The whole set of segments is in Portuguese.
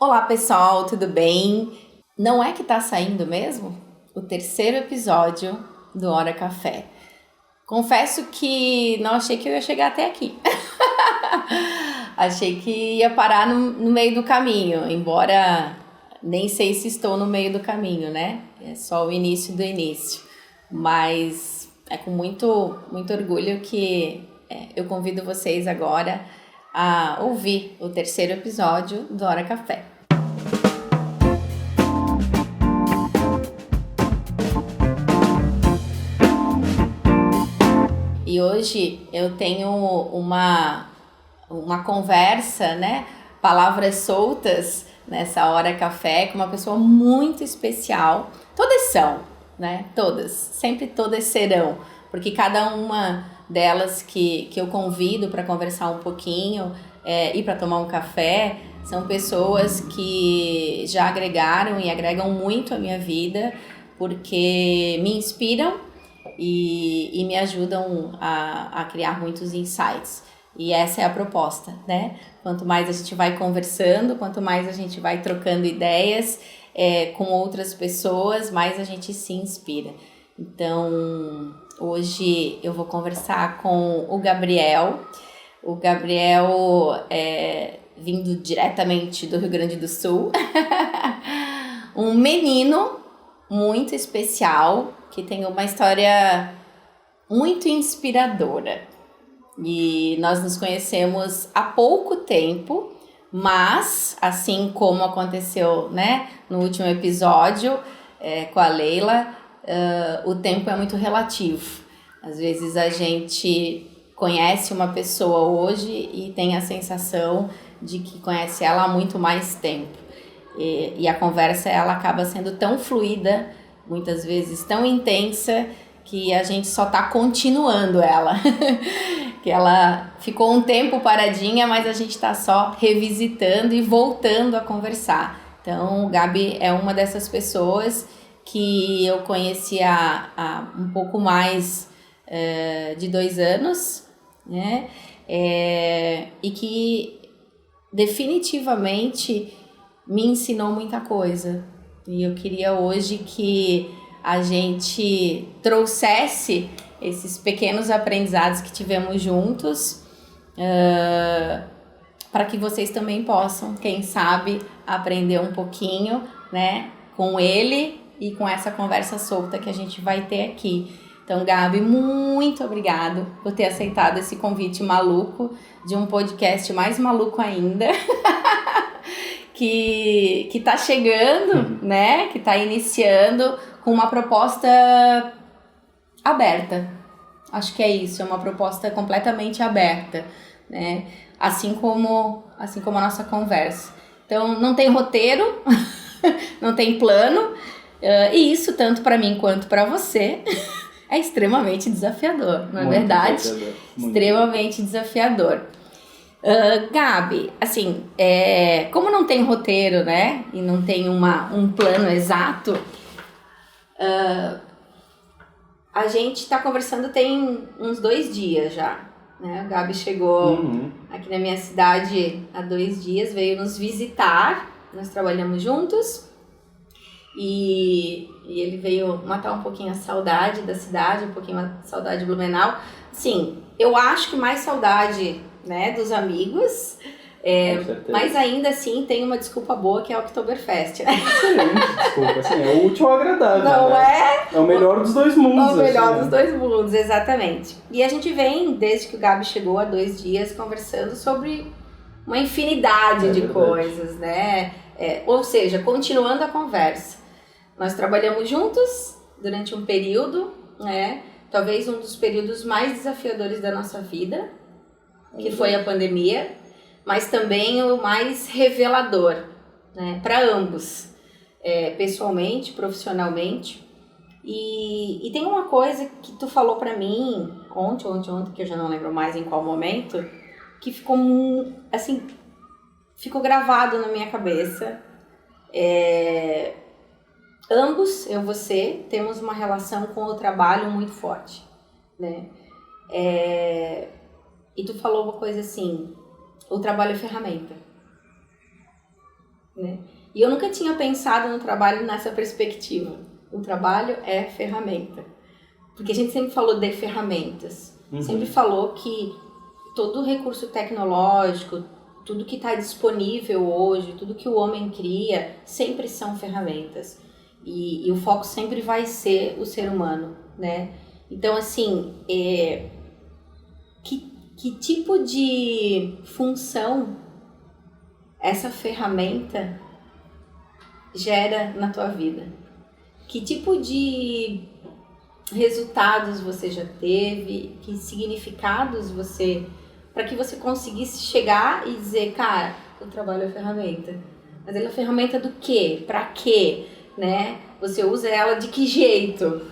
Olá pessoal, tudo bem? Não é que tá saindo mesmo? O terceiro episódio do Hora Café. Confesso que não achei que eu ia chegar até aqui. Achei que ia parar no meio do caminho, embora nem sei se estou no meio do caminho, né? É só o início do início. Mas é com muito orgulho que eu convido vocês agora a ouvir o terceiro episódio do Hora Café. E hoje eu tenho uma conversa, né? Palavras soltas nessa Hora Café com uma pessoa muito especial. Todas são, né? Todas, sempre todas serão, porque cada uma delas que eu convido para conversar um pouquinho e para tomar um café, são pessoas que já agregaram e agregam muito a minha vida, porque me inspiram e me ajudam a criar muitos insights. E essa é a proposta, né? Quanto mais a gente vai conversando, quanto mais a gente vai trocando ideias com outras pessoas, mais a gente se inspira. Então, hoje eu vou conversar com o Gabriel. O Gabriel vindo diretamente do Rio Grande do Sul. Um menino muito especial, que tem uma história muito inspiradora. E nós nos conhecemos há pouco tempo, mas, assim como aconteceu, né, no último episódio com a Leila, o tempo é muito relativo. Às vezes a gente conhece uma pessoa hoje e tem a sensação de que conhece ela há muito mais tempo. E a conversa ela acaba sendo tão fluida, muitas vezes tão intensa, que a gente só está continuando ela. Que ela ficou um tempo paradinha, mas a gente está só revisitando e voltando a conversar. Então, o Gabi é uma dessas pessoas que eu conheci há um pouco mais de 2 anos, né? E que definitivamente me ensinou muita coisa. E eu queria hoje que a gente trouxesse esses pequenos aprendizados que tivemos juntos para que vocês também possam, quem sabe, aprender um pouquinho, né, com ele e com essa conversa solta que a gente vai ter aqui. Então, Gabi, muito obrigado por ter aceitado esse convite maluco de um podcast mais maluco ainda. que tá chegando, né? Que tá iniciando com uma proposta aberta. Acho que é isso, é uma proposta completamente aberta, né? Assim como a nossa conversa. Então, não tem roteiro, não tem plano, e isso, tanto para mim quanto para você, é extremamente desafiador, não é muito verdade? Desafiador. Extremamente desafiador. Gabi, assim, como não tem roteiro, né, e não tem um plano exato, a gente tá conversando tem uns 2 dias já, né, a Gabi chegou aqui na minha cidade há 2 dias, veio nos visitar, nós trabalhamos juntos, e ele veio matar um pouquinho a saudade da cidade, um pouquinho a saudade de Blumenau. Sim, eu acho que mais saudade, né, dos amigos, mas ainda assim tem uma desculpa boa que é o Oktoberfest, né? Excelente desculpa, assim, é o útil ao agradável, não né? É o melhor dos dois mundos. É o melhor dos dois mundos, exatamente. E a gente vem, desde que o Gabi chegou há 2 dias, conversando sobre uma infinidade de coisas, né? Ou seja, continuando a conversa. Nós trabalhamos juntos durante um período, né? Talvez um dos períodos mais desafiadores da nossa vida, que foi a pandemia, mas também o mais revelador, né? Para ambos, pessoalmente, profissionalmente. E tem uma coisa que tu falou para mim ontem, que eu já não lembro mais em qual momento, que ficou assim, ficou gravado na minha cabeça. Ambos, eu e você, temos uma relação com o trabalho muito forte, né? E tu falou uma coisa assim, o trabalho é ferramenta. né? E eu nunca tinha pensado no trabalho nessa perspectiva. O trabalho é ferramenta. Porque a gente sempre falou de ferramentas. Sempre falou que todo recurso tecnológico, tudo que está disponível hoje, tudo que o homem cria, sempre são ferramentas. E o foco sempre vai ser o ser humano, né? Então, assim, que tipo de função essa ferramenta gera na tua vida? Que tipo de resultados você já teve? Que significados você... Para que você conseguisse chegar e dizer, cara, o trabalho é ferramenta. Mas ela é ferramenta do quê? Para quê? Né? Você usa ela de que jeito?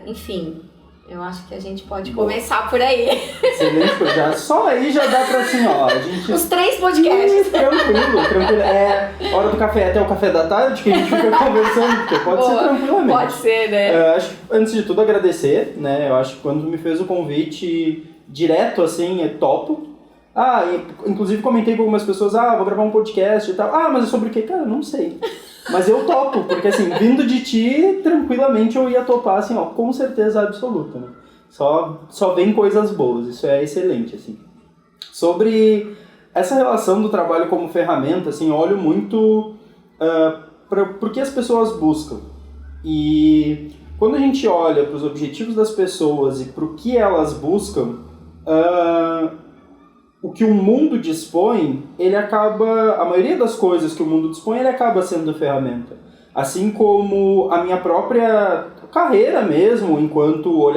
Enfim, eu acho que a gente pode começar por aí. Excelente, já, só aí já dá pra assim, ó, a gente... Os 3 podcasts. Tranquilo. É hora do café até o café da tarde que a gente fica conversando, porque pode ser tranquilamente. Pode ser, né? Acho que, antes de tudo, agradecer, né? Eu acho que quando me fez o convite direto, assim, topo. Inclusive comentei com algumas pessoas, vou gravar um podcast e tal. Mas é sobre o quê? Cara, não sei. Mas eu topo, porque assim, vindo de ti, tranquilamente eu ia topar, assim, ó, com certeza absoluta, né? Só vem coisas boas, isso é excelente, assim. Sobre essa relação do trabalho como ferramenta, assim, eu olho muito pro que as pessoas buscam. E quando a gente olha para os objetivos das pessoas e pro que elas buscam, o que o mundo dispõe, a maioria das coisas que o mundo dispõe, ele acaba sendo ferramenta. Assim como a minha própria carreira mesmo, enquanto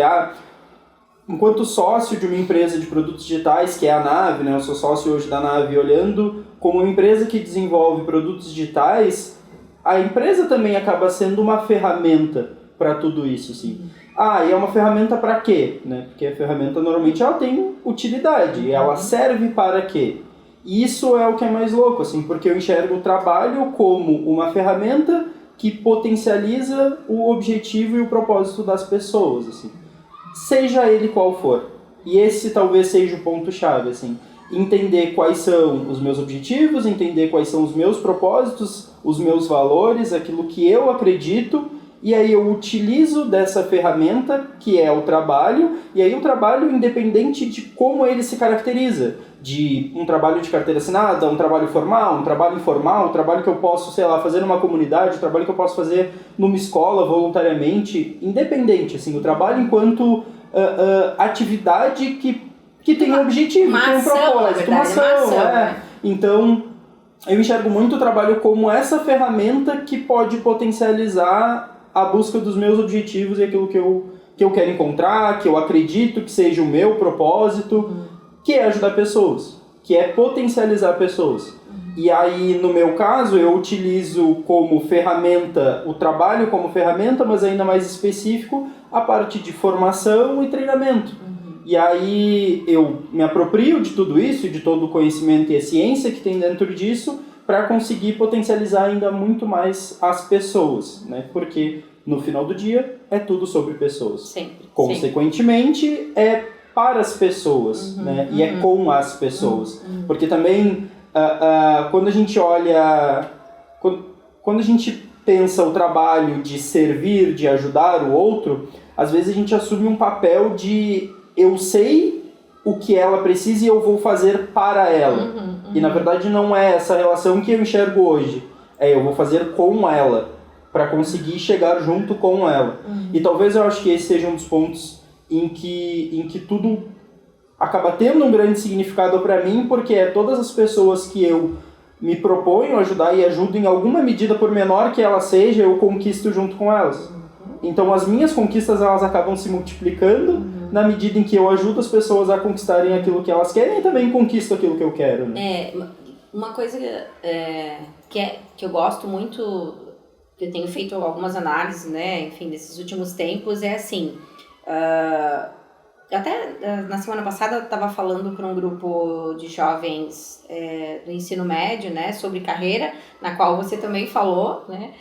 sócio de uma empresa de produtos digitais, que é a Nave, né? Eu sou sócio hoje da Nave, olhando como uma empresa que desenvolve produtos digitais, a empresa também acaba sendo uma ferramenta para tudo isso, assim. E é uma ferramenta para quê? Né? Porque a ferramenta normalmente ela tem utilidade, e ela serve para quê? E isso é o que é mais louco, assim, porque eu enxergo o trabalho como uma ferramenta que potencializa o objetivo e o propósito das pessoas, assim. Seja ele qual for. E esse talvez seja o ponto-chave, assim. Entender quais são os meus objetivos, entender quais são os meus propósitos, os meus valores, aquilo que eu acredito. E aí eu utilizo dessa ferramenta, que é o trabalho, e aí o trabalho independente de como ele se caracteriza, de um trabalho de carteira assinada, um trabalho formal, um trabalho informal, um trabalho que eu posso, fazer numa comunidade, um trabalho que eu posso fazer numa escola voluntariamente, independente, assim, o trabalho enquanto atividade que tem um objetivo, tem um propósito, uma ação, né? Então, eu enxergo muito o trabalho como essa ferramenta que pode potencializar a busca dos meus objetivos e aquilo que eu quero encontrar, que eu acredito que seja o meu propósito, que é ajudar pessoas, que é potencializar pessoas. E aí, no meu caso, eu utilizo como ferramenta, o trabalho como ferramenta, mas ainda mais específico, a parte de formação e treinamento. E aí eu me aproprio de tudo isso, de todo o conhecimento e a ciência que tem dentro disso, para conseguir potencializar ainda muito mais as pessoas, né? Porque no final do dia é tudo sobre pessoas. Sempre. Consequentemente, é para as pessoas, né? E é com as pessoas. Porque também, quando a gente olha... Quando a gente pensa o trabalho de servir, de ajudar o outro, às vezes a gente assume um papel de eu sei o que ela precisa e eu vou fazer para ela. E na verdade não é essa relação que eu enxergo hoje. Eu vou fazer com ela, para conseguir chegar junto com ela. E talvez eu acho que esse seja um dos pontos em que tudo acaba tendo um grande significado para mim, porque é todas as pessoas que eu me proponho ajudar e ajudo em alguma medida, por menor que ela seja, eu conquisto junto com elas. Então as minhas conquistas elas acabam se multiplicando na medida em que eu ajudo as pessoas a conquistarem aquilo que elas querem e também conquisto aquilo que eu quero. Né? Uma coisa que eu gosto muito, que eu tenho feito algumas análises, né, enfim, desses últimos tempos, é assim, até na semana passada eu estava falando para um grupo de jovens do ensino médio, né, sobre carreira, na qual você também falou, né,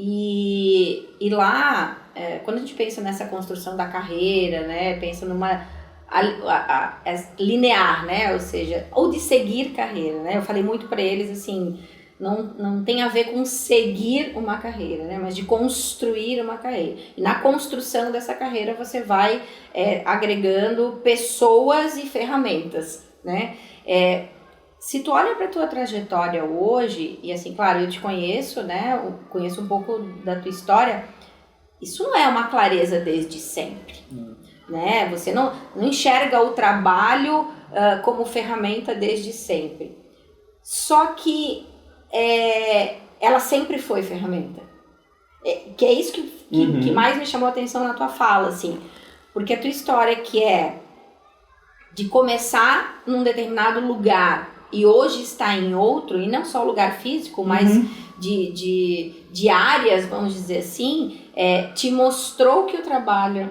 e lá, quando a gente pensa nessa construção da carreira, né, pensa linear, né? Ou seja, ou de seguir carreira, né? Eu falei muito para eles assim, não tem a ver com seguir uma carreira, né? Mas de construir uma carreira. E na construção dessa carreira você vai agregando pessoas e ferramentas, né? Se tu olha para a tua trajetória hoje, e assim, claro, eu te conheço, né? Eu conheço um pouco da tua história, isso não é uma clareza desde sempre. Né? Você não enxerga o trabalho como ferramenta desde sempre. Só que ela sempre foi ferramenta. Que é isso que mais me chamou a atenção na tua fala, assim. Porque a tua história que é de começar num determinado lugar e hoje está em outro, e não só lugar físico, mas de áreas, vamos dizer assim, te mostrou que o trabalho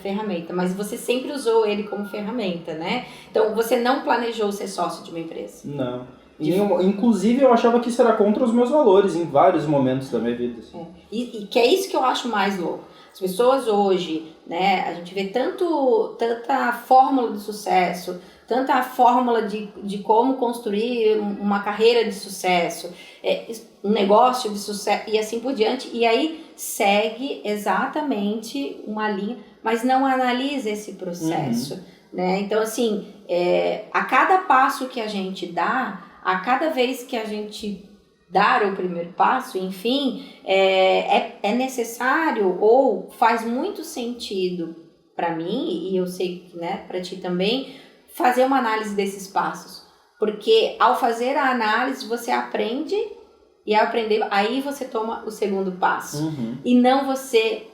ferramenta, mas você sempre usou ele como ferramenta, né? Então, você não planejou ser sócio de uma empresa. Não. Inclusive, eu achava que isso era contra os meus valores em vários momentos da minha vida. Assim. E que é isso que eu acho mais louco. As pessoas hoje, né, a gente vê tanta fórmula de sucesso, tanta fórmula de como construir uma carreira de sucesso, um negócio de sucesso e assim por diante. E aí segue exatamente uma linha, mas não analisa esse processo, né? Então, assim, a cada passo que a gente dá, a cada vez que a gente dar o primeiro passo, enfim, é necessário ou faz muito sentido para mim, e eu sei que, né, para ti também, fazer uma análise desses passos. Porque ao fazer a análise, você aprende, e ao aprender, aí você toma o segundo passo. E não você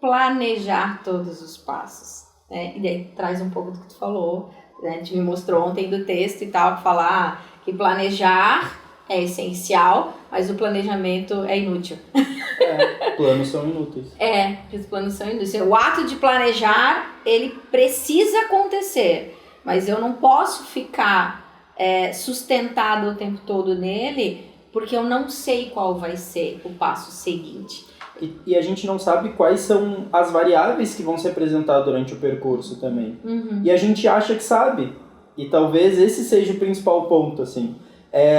planejar todos os passos. Né? E daí traz um pouco do que tu falou, né? Tu me mostrou ontem do texto e tal, que falar que planejar é essencial, mas o planejamento é inútil. Planos são inúteis. Os planos são inúteis. O ato de planejar, ele precisa acontecer, mas eu não posso ficar sustentado o tempo todo nele, porque eu não sei qual vai ser o passo seguinte. E a gente não sabe quais são as variáveis que vão se apresentar durante o percurso também. E a gente acha que sabe. E talvez esse seja o principal ponto, assim.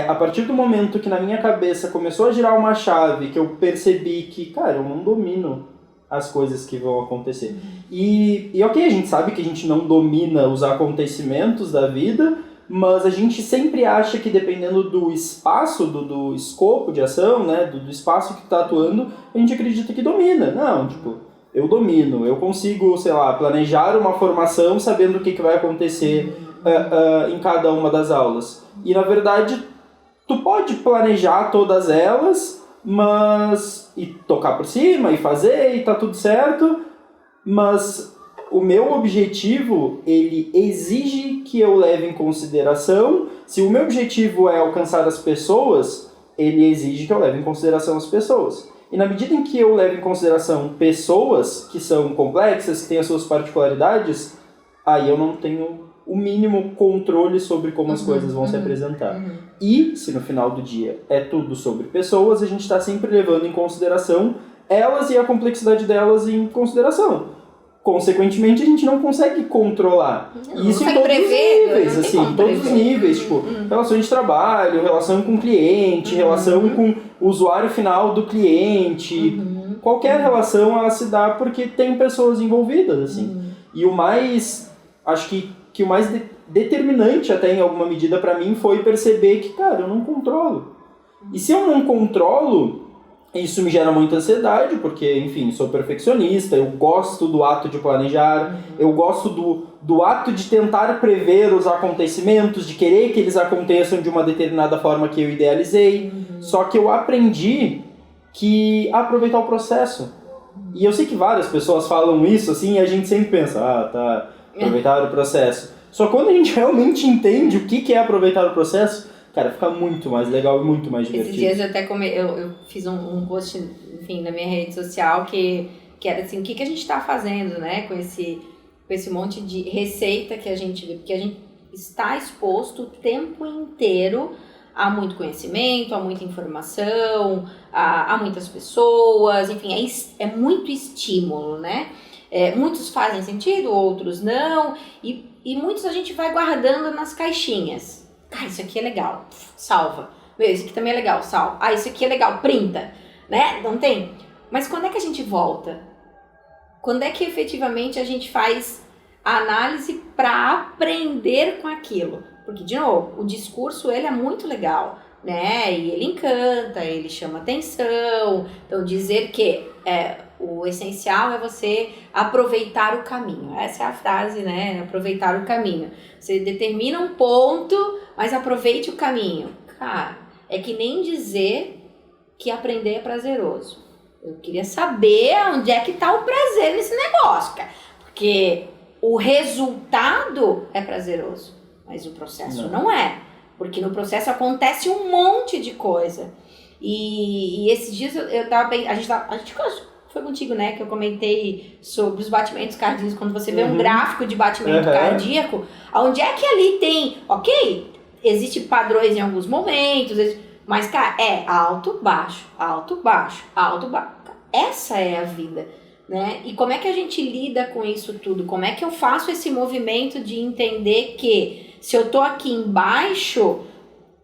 A partir do momento que na minha cabeça começou a girar uma chave, que eu percebi que, cara, eu não domino as coisas que vão acontecer. E ok, a gente sabe que a gente não domina os acontecimentos da vida, mas a gente sempre acha que dependendo do espaço, do escopo de ação, né, do espaço que está atuando, a gente acredita que domina. Não, tipo, eu domino, eu consigo, sei lá, planejar uma formação sabendo o que vai acontecer em cada uma das aulas. E na verdade, tu pode planejar todas elas, e tocar por cima, e fazer, e tá tudo certo, mas o meu objetivo, ele exige que eu leve em consideração, se o meu objetivo é alcançar as pessoas, ele exige que eu leve em consideração as pessoas. E na medida em que eu levo em consideração pessoas que são complexas, que têm as suas particularidades, aí eu não tenho o mínimo controle sobre como as coisas vão se apresentar. E, se no final do dia é tudo sobre pessoas, a gente está sempre levando em consideração elas e a complexidade delas em consideração. Consequentemente, a gente não consegue controlar. Isso em todos os níveis, assim, todos os níveis, tipo, relações de trabalho, relação com o cliente, relação com o usuário final do cliente. Qualquer relação, ela se dá porque tem pessoas envolvidas, assim. E o mais, acho que o mais determinante até em alguma medida para mim foi perceber que, cara, eu não controlo. E se eu não controlo, isso me gera muita ansiedade, porque, enfim, sou perfeccionista, eu gosto do ato de planejar, eu gosto do ato de tentar prever os acontecimentos, de querer que eles aconteçam de uma determinada forma que eu idealizei. Só que eu aprendi que aproveitar o processo. E eu sei que várias pessoas falam isso, assim, e a gente sempre pensa, aproveitar o processo. Só quando a gente realmente entende o que é aproveitar o processo, cara, fica muito mais legal e muito mais divertido. Esses dias eu até eu fiz um post, enfim, na minha rede social que era assim, o que a gente está fazendo, né, com esse monte de receita que a gente vê, porque a gente está exposto o tempo inteiro a muito conhecimento, a muita informação, a muitas pessoas, enfim, é muito estímulo, né? Muitos fazem sentido, outros não, e muitos a gente vai guardando nas caixinhas. Isso aqui é legal, salva. Isso aqui também é legal, salva. Isso aqui é legal, printa, né? Não tem. Mas quando é que a gente volta? Quando é que efetivamente a gente faz a análise para aprender com aquilo? Porque, de novo, o discurso ele é muito legal, né? E ele encanta, ele chama atenção. Então, dizer que o essencial é você aproveitar o caminho. Essa é a frase, né? Aproveitar o caminho. Você determina um ponto, mas aproveite o caminho. Cara, é que nem dizer que aprender é prazeroso. Eu queria saber onde é que tá o prazer nesse negócio, cara. Porque o resultado é prazeroso, mas o processo não é. Porque no processo acontece um monte de coisa. E esses dias eu tava bem... A gente foi contigo, né? Que eu comentei sobre os batimentos cardíacos. Quando você vê um gráfico de batimento cardíaco, onde é que ali tem... Ok, existem padrões em alguns momentos... Mas, cara, alto, baixo, alto, baixo, alto, baixo. Essa é a vida, né? E como é que a gente lida com isso tudo? Como é que eu faço esse movimento de entender que se eu tô aqui embaixo,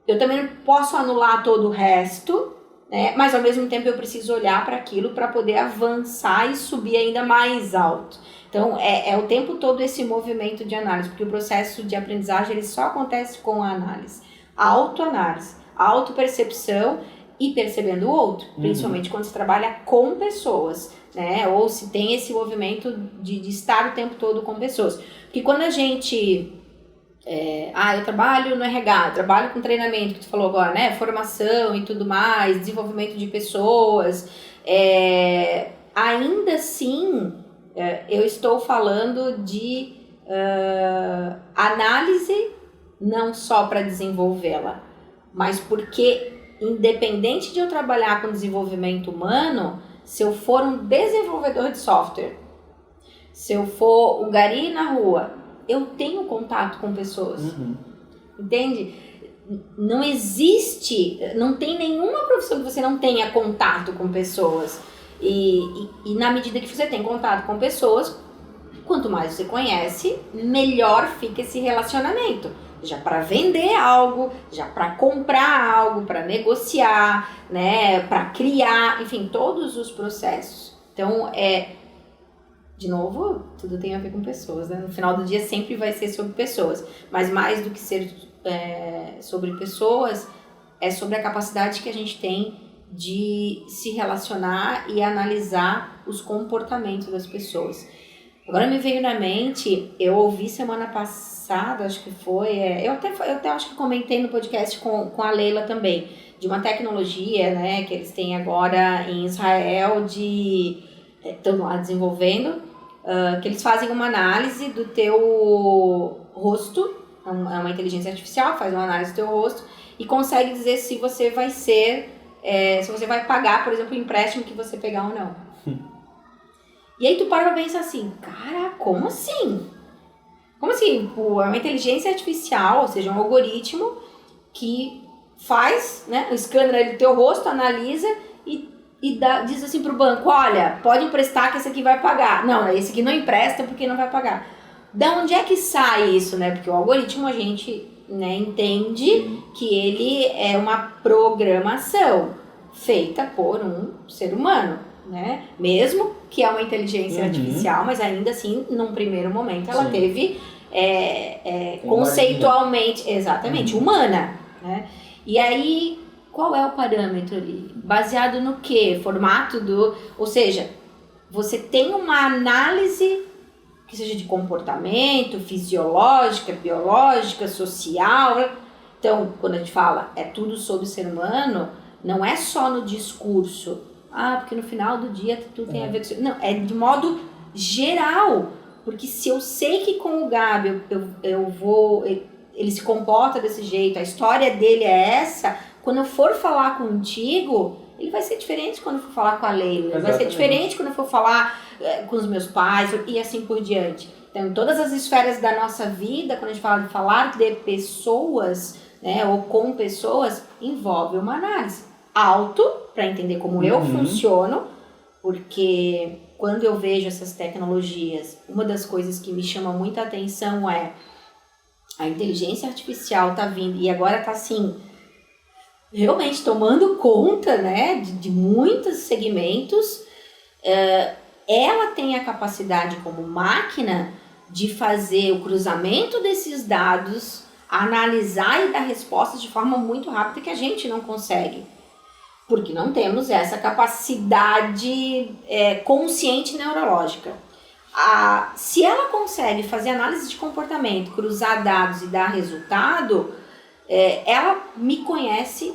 eu também não posso anular todo o resto, né? Mas, ao mesmo tempo, eu preciso olhar para aquilo para poder avançar e subir ainda mais alto. Então, é o tempo todo esse movimento de análise, porque o processo de aprendizagem ele só acontece com a análise. A autoanálise. Autopercepção e percebendo o outro, principalmente quando se trabalha com pessoas, né? Ou se tem esse movimento de estar o tempo todo com pessoas. Porque quando a gente... eu trabalho no RH, trabalho com treinamento, que tu falou agora, né? Formação e tudo mais, desenvolvimento de pessoas. Ainda assim, eu estou falando de análise não só para desenvolvê-la, mas porque, independente de eu trabalhar com desenvolvimento humano, se eu for um desenvolvedor de software, se eu for o gari na rua, eu tenho contato com pessoas. Entende? Não existe, não tem nenhuma profissão que você não tenha contato com pessoas. E na medida que você tem contato com pessoas, quanto mais você conhece, melhor fica esse relacionamento. Já para vender algo, já para comprar algo, para negociar, né, para criar, enfim, todos os processos. Então, de novo, tudo tem a ver com pessoas, né? No final do dia sempre vai ser sobre pessoas, mas mais do que ser sobre pessoas, é sobre a capacidade que a gente tem de se relacionar e analisar os comportamentos das pessoas. Agora me veio na mente, eu ouvi semana passada, acho que foi, eu até acho que comentei no podcast com a Leila também, de uma tecnologia, né, que eles têm agora em Israel estão lá desenvolvendo, que eles fazem uma análise do teu rosto, é uma inteligência artificial, faz uma análise do teu rosto e consegue dizer se você vai ser, se você vai pagar, por exemplo, o empréstimo que você pegar ou não. E aí tu para pra pensar assim, cara, como assim? Como assim? É uma inteligência artificial, ou seja, um algoritmo que faz, né, escândalo do teu rosto, analisa e diz assim pro banco, olha, pode emprestar que esse aqui vai pagar. Não, esse aqui não empresta porque não vai pagar. Da onde é que sai isso, né? Porque o algoritmo a gente, né, entende que ele é uma programação feita por um ser humano, né? Mesmo que é uma inteligência artificial, mas ainda assim, num primeiro momento, ela teve conceitualmente, exatamente, humana, né? E aí, qual é o parâmetro ali? Baseado no quê? Formato ou seja, você tem uma análise que seja de comportamento, fisiológica, biológica, social. Então, quando a gente fala é tudo sobre o ser humano, não é só no discurso. Porque no final do dia tudo tem a ver com isso. Não, é de modo geral. Porque se eu sei que com o Gabi ele se comporta desse jeito, a história dele é essa, quando eu for falar contigo, ele vai ser diferente quando eu for falar com a Leila. Exatamente. Vai ser diferente quando eu for falar com os meus pais e assim por diante. Então, em todas as esferas da nossa vida, quando a gente fala de falar de pessoas, né, ou com pessoas, envolve uma análise. Para entender como eu funciono, porque quando eu vejo essas tecnologias, uma das coisas que me chama muita atenção é a inteligência artificial tá vindo e agora tá assim, realmente tomando conta, né, de muitos segmentos. Ela tem a capacidade como máquina de fazer o cruzamento desses dados, analisar e dar respostas de forma muito rápida que a gente não consegue. Porque não temos essa capacidade consciente neurológica. Se ela consegue fazer análise de comportamento, cruzar dados e dar resultado, ela me conhece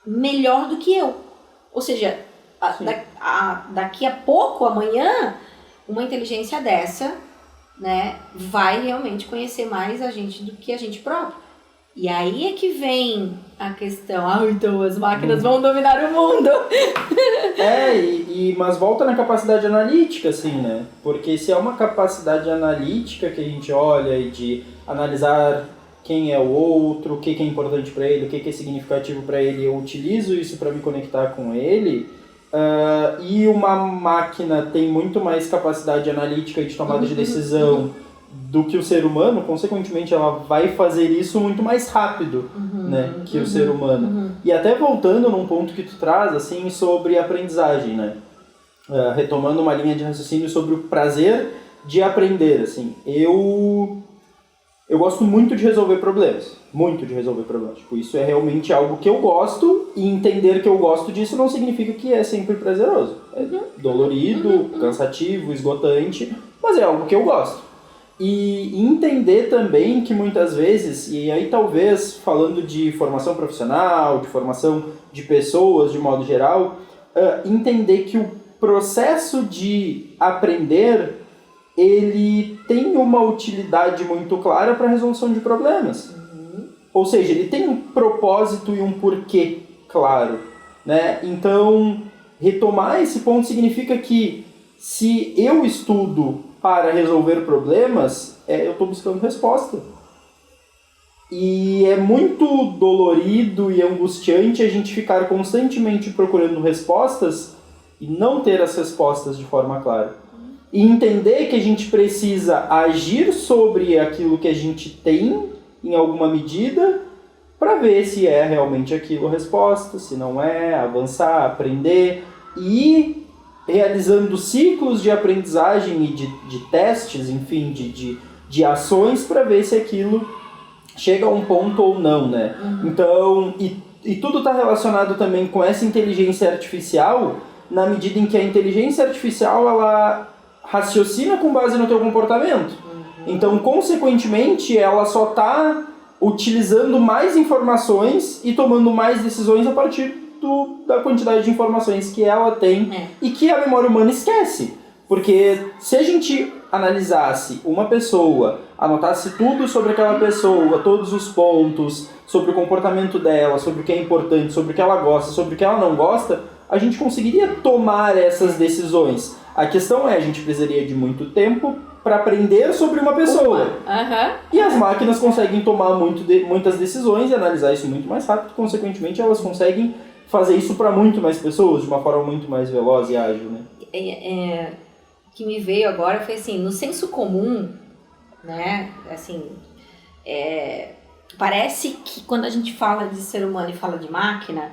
melhor do que eu. Ou seja, daqui a pouco, amanhã, uma inteligência dessa, né, vai realmente conhecer mais a gente do que a gente próprio. E aí é que vem a questão, então as máquinas vão dominar o mundo. Mas volta na capacidade analítica, assim, né? Porque se é uma capacidade analítica que a gente olha e de analisar quem é o outro, o que é importante para ele, o que é significativo para ele, eu utilizo isso para me conectar com ele, e uma máquina tem muito mais capacidade analítica e de tomada de decisão do que o ser humano, consequentemente ela vai fazer isso muito mais rápido, né, que o ser humano. E até voltando num ponto que tu traz, assim, sobre aprendizagem, né, retomando uma linha de raciocínio sobre o prazer de aprender, assim, eu gosto muito de resolver problemas, tipo, isso é realmente algo que eu gosto, e entender que eu gosto disso não significa que é sempre prazeroso, é dolorido, cansativo, esgotante, mas é algo que eu gosto. E entender também que muitas vezes, e aí talvez falando de formação profissional, de formação de pessoas de modo geral, entender que o processo de aprender, ele tem uma utilidade muito clara para a resolução de problemas. Ou seja, ele tem um propósito e um porquê claro, né? Então, retomar esse ponto significa que se eu estudo para resolver problemas, eu estou buscando resposta. E é muito dolorido e angustiante a gente ficar constantemente procurando respostas e não ter as respostas de forma clara. E entender que a gente precisa agir sobre aquilo que a gente tem, em alguma medida, para ver se é realmente aquilo a resposta, se não é, avançar, aprender e realizando ciclos de aprendizagem e de testes, enfim, de ações para ver se aquilo chega a um ponto ou não, né? Então, e tudo está relacionado também com essa inteligência artificial, na medida em que a inteligência artificial, ela raciocina com base no teu comportamento. Então, consequentemente, ela só está utilizando mais informações e tomando mais decisões a partir da quantidade de informações que ela tem e que a memória humana esquece. Porque se a gente analisasse uma pessoa, anotasse tudo sobre aquela pessoa, todos os pontos, sobre o comportamento dela, sobre o que é importante, sobre o que ela gosta, sobre o que ela não gosta, a gente conseguiria tomar essas decisões. A questão é, a gente precisaria de muito tempo para aprender sobre uma pessoa. E as máquinas conseguem tomar muitas decisões e analisar isso muito mais rápido, consequentemente elas conseguem fazer isso para muito mais pessoas, de uma forma muito mais veloz e ágil, né? O que me veio agora foi assim, no senso comum, né, assim, parece que quando a gente fala de ser humano e fala de máquina,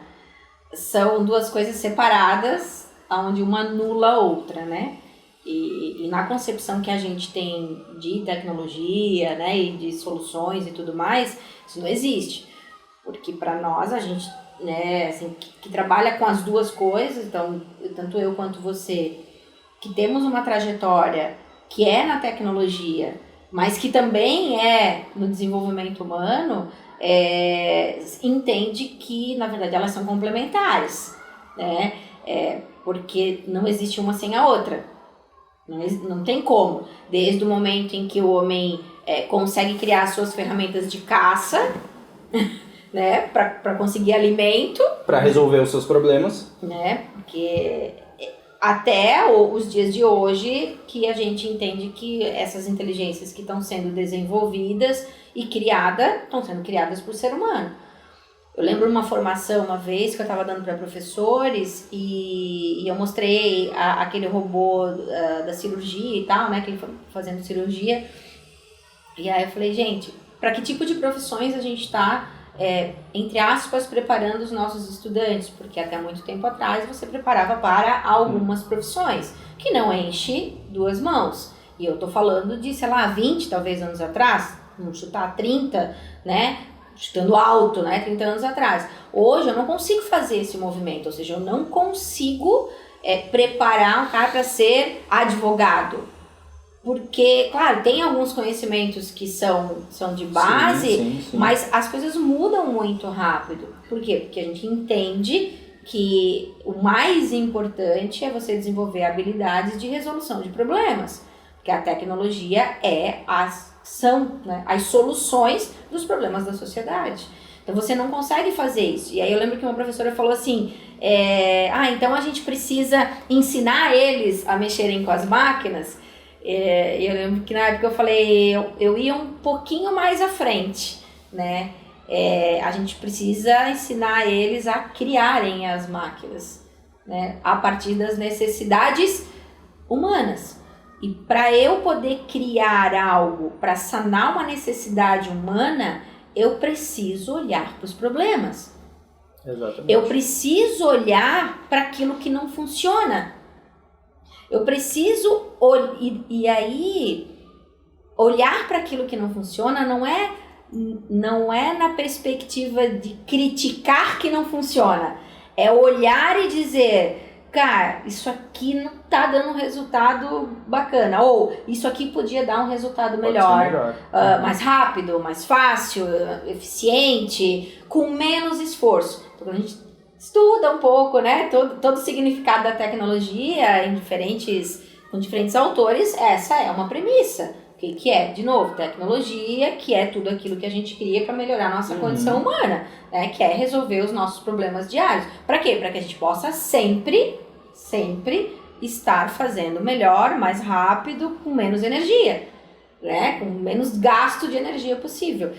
são duas coisas separadas, onde uma anula a outra, né? E na concepção que a gente tem de tecnologia, né, e de soluções e tudo mais, isso não existe. Porque para nós, a gente, né, assim, que trabalha com as duas coisas, então, tanto eu quanto você, que temos uma trajetória que é na tecnologia, mas que também é no desenvolvimento humano, entende que, na verdade, elas são complementares, né? Porque não existe uma sem a outra. Não tem como. Desde o momento em que o homem consegue criar suas ferramentas de caça, né, para conseguir alimento, para resolver os seus problemas, né? Porque até os dias de hoje que a gente entende que essas inteligências que estão sendo desenvolvidas e criadas estão sendo criadas por ser humano. Eu lembro uma formação uma vez que eu estava dando para professores e eu mostrei aquele robô da cirurgia e tal, né, que ele fazendo cirurgia. E aí eu falei, gente, para que tipo de profissões a gente está, entre aspas, preparando os nossos estudantes? Porque até muito tempo atrás você preparava para algumas profissões, que não enche duas mãos. E eu tô falando de, sei lá, 20 talvez anos atrás, vamos chutar 30, né? Chutando alto, né? 30 anos atrás. Hoje eu não consigo fazer esse movimento, ou seja, eu não consigo preparar um cara para ser advogado. Porque, claro, tem alguns conhecimentos que são de base, sim. mas as coisas mudam muito rápido. Por quê? Porque a gente entende que o mais importante é você desenvolver habilidades de resolução de problemas. Porque a tecnologia são, né, as soluções dos problemas da sociedade. Então você não consegue fazer isso. E aí eu lembro que uma professora falou assim, então a gente precisa ensinar eles a mexerem com as máquinas. Eu lembro que na época eu falei, eu ia um pouquinho mais à frente, né? A gente precisa ensinar eles a criarem as máquinas, né? A partir das necessidades humanas. E para eu poder criar algo para sanar uma necessidade humana, eu preciso olhar para os problemas. Exatamente. Eu preciso olhar para aquilo que não funciona. Eu preciso, e aí, olhar para aquilo que não funciona não é na perspectiva de criticar que não funciona. É olhar e dizer, cara, isso aqui não tá dando um resultado bacana. Ou isso aqui podia dar um resultado melhor. Mais rápido, mais fácil, eficiente, com menos esforço. Então, a gente estuda um pouco, né, todo o significado da tecnologia com diferentes autores, essa é uma premissa. O que é? De novo, tecnologia, que é tudo aquilo que a gente cria para melhorar a nossa condição humana, né, que é resolver os nossos problemas diários. Para quê? Para que a gente possa sempre estar fazendo melhor, mais rápido, com menos energia, né, com menos gasto de energia possível.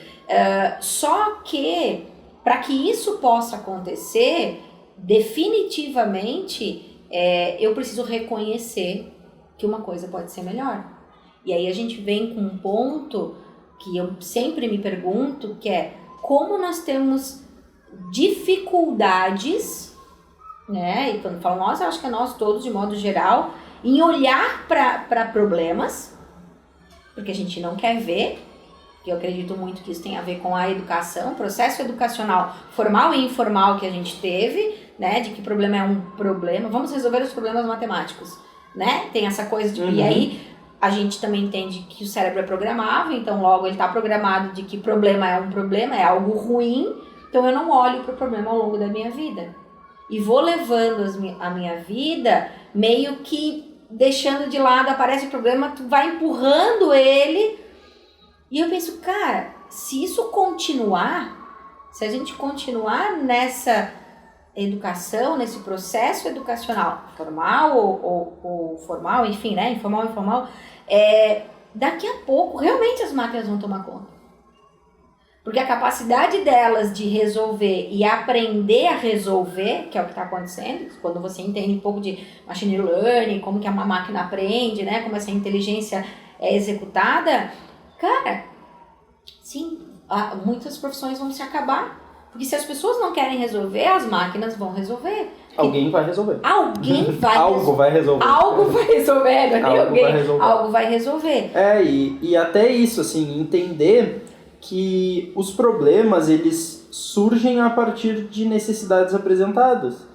Só que para que isso possa acontecer, definitivamente, eu preciso reconhecer que uma coisa pode ser melhor. E aí a gente vem com um ponto que eu sempre me pergunto, que é como nós temos dificuldades, né? E quando eu falo nós, eu acho que é nós todos, de modo geral, em olhar para problemas, porque a gente não quer ver. Eu acredito muito que isso tem a ver com a educação, o processo educacional formal e informal que a gente teve, né, de que problema é um problema, vamos resolver os problemas matemáticos, né, tem essa coisa de... E aí a gente também entende que o cérebro é programável, então logo ele está programado de que problema é um problema, é algo ruim, então eu não olho para o problema ao longo da minha vida. E vou levando a minha vida meio que deixando de lado, aparece o problema, tu vai empurrando ele. E eu penso, cara, se isso continuar, se a gente continuar nessa educação, nesse processo educacional, formal ou formal, enfim, né, informal e informal, daqui a pouco realmente as máquinas vão tomar conta. Porque a capacidade delas de resolver e aprender a resolver, que é o que está acontecendo, quando você entende um pouco de machine learning, como que uma máquina aprende, né, como essa inteligência é executada, cara, sim, muitas profissões vão se acabar. Porque se as pessoas não querem resolver, as máquinas vão resolver. Alguém vai resolver. Algo vai resolver. Algo vai resolver, não é alguém. Algo vai resolver. E até isso, assim, entender que os problemas, eles surgem a partir de necessidades apresentadas.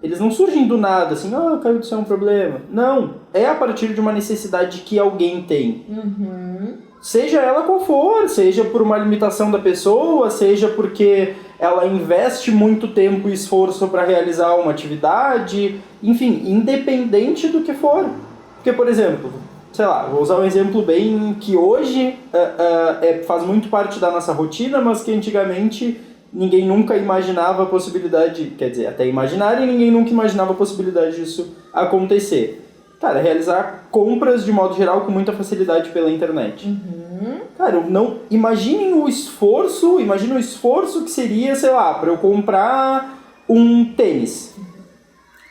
Eles não surgem do nada, assim, caiu do céu um problema. Não, é a partir de uma necessidade que alguém tem. Seja ela qual for, seja por uma limitação da pessoa, seja porque ela investe muito tempo e esforço para realizar uma atividade, enfim, independente do que for. Porque, por exemplo, sei lá, vou usar um exemplo bem que hoje faz muito parte da nossa rotina, mas que antigamente ninguém nunca imaginava a possibilidade, quer dizer, até imaginaram e ninguém nunca imaginava a possibilidade disso acontecer. Cara, realizar compras de modo geral com muita facilidade pela internet. Cara, imaginem o esforço que seria, sei lá, para eu comprar um tênis.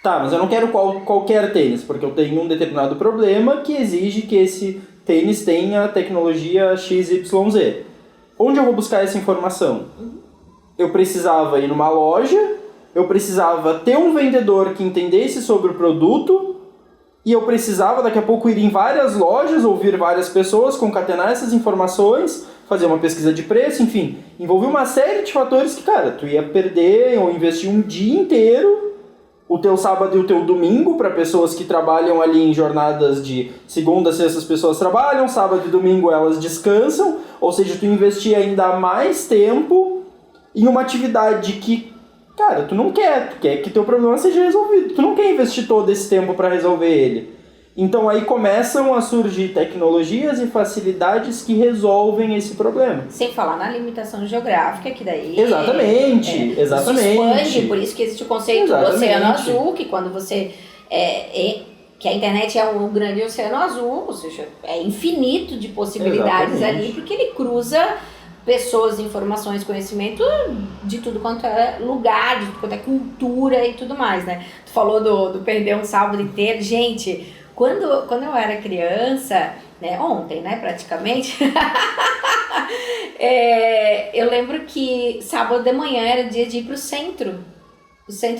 Tá, mas eu não quero qualquer tênis, porque eu tenho um determinado problema que exige que esse tênis tenha tecnologia XYZ. Onde eu vou buscar essa informação? Eu precisava ir numa loja, eu precisava ter um vendedor que entendesse sobre o produto, e eu precisava daqui a pouco ir em várias lojas, ouvir várias pessoas, concatenar essas informações, fazer uma pesquisa de preço, enfim. Envolvia uma série de fatores que, cara, tu ia perder ou investir um dia inteiro, o teu sábado e o teu domingo, para pessoas que trabalham ali em jornadas de segunda a sexta, as pessoas trabalham, sábado e domingo elas descansam, ou seja, tu investir ainda mais tempo em uma atividade que, cara, tu não quer, tu quer que teu problema seja resolvido, tu não quer investir todo esse tempo para resolver ele. Então aí começam a surgir tecnologias e facilidades que resolvem esse problema. Sem falar na limitação geográfica, que daí... Exatamente. Se expande, por isso que existe o conceito do oceano azul, que quando você... que a internet é um grande oceano azul, ou seja, é infinito de possibilidades ali, porque ele cruza pessoas, informações, conhecimento de tudo quanto é lugar, de tudo quanto é cultura e tudo mais, né? Tu falou do perder um sábado inteiro. Gente, quando eu era criança, né, ontem, né, praticamente, eu lembro que sábado de manhã era dia de ir pro centro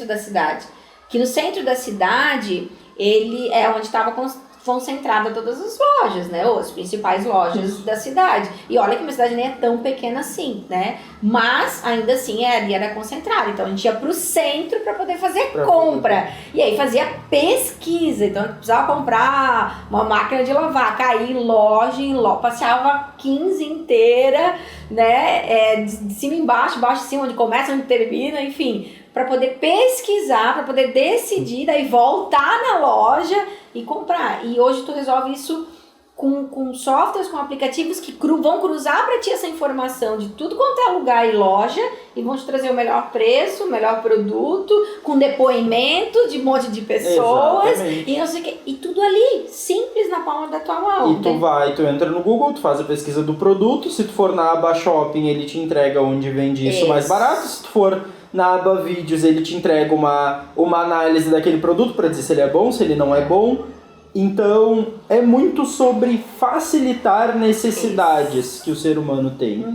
da cidade. Que no centro da cidade, ele é onde estava concentrada todas as lojas, né? Ou as principais lojas da cidade. E olha que minha cidade nem é tão pequena assim, né? Mas, ainda assim, ali era concentrada. Então, a gente ia pro centro para poder fazer compra. E aí, fazia pesquisa. Então, precisava comprar uma máquina de lavar. Cair loja em loja. Passeava 15 inteira, né? De cima embaixo, baixo em cima, onde começa, onde termina, enfim. Para poder pesquisar, para poder decidir, daí voltar na loja e comprar. E hoje tu resolve isso com softwares, com aplicativos que vão cruzar para ti essa informação de tudo quanto é lugar e loja e vão te trazer o melhor preço, o melhor produto, com depoimento de um monte de pessoas. Exatamente. E não sei o que. E tudo ali, simples na palma da tua mão. E tu entra no Google, tu faz a pesquisa do produto, se tu for na aba Shopping, ele te entrega onde vende isso mais barato, se tu for na aba Vídeos, ele te entrega uma análise daquele produto para dizer se ele é bom, se ele não é bom. Então, é muito sobre facilitar necessidades que o ser humano tem.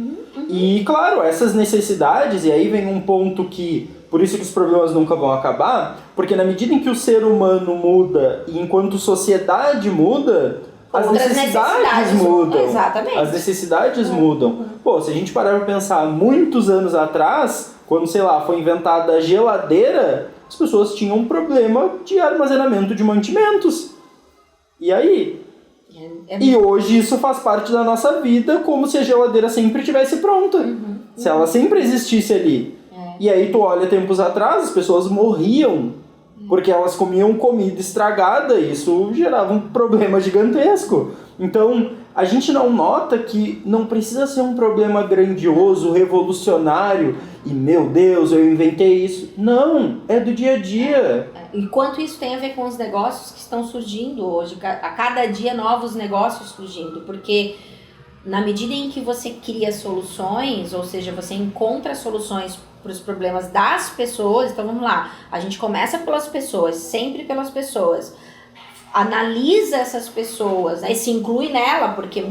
E, claro, essas necessidades, e aí vem um ponto que, por isso que os problemas nunca vão acabar, porque na medida em que o ser humano muda e enquanto sociedade muda, as necessidades mudam. Exatamente. As necessidades mudam. Pô, se a gente parar pra pensar, muitos anos atrás, quando, sei lá, foi inventada a geladeira, as pessoas tinham um problema de armazenamento de mantimentos. E aí? E hoje isso faz parte da nossa vida, como se a geladeira sempre estivesse pronta. Se ela sempre existisse ali. E aí tu olha tempos atrás, as pessoas morriam porque elas comiam comida estragada e isso gerava um problema gigantesco. Então, a gente não nota que não precisa ser um problema grandioso, revolucionário, e meu Deus, eu inventei isso. Não, é do dia a dia. E quanto isso tem a ver com os negócios que estão surgindo hoje, a cada dia novos negócios surgindo, porque na medida em que você cria soluções, ou seja, você encontra soluções para os problemas das pessoas, então vamos lá, a gente começa pelas pessoas, sempre pelas pessoas, analisa essas pessoas, né, e se inclui nela, porque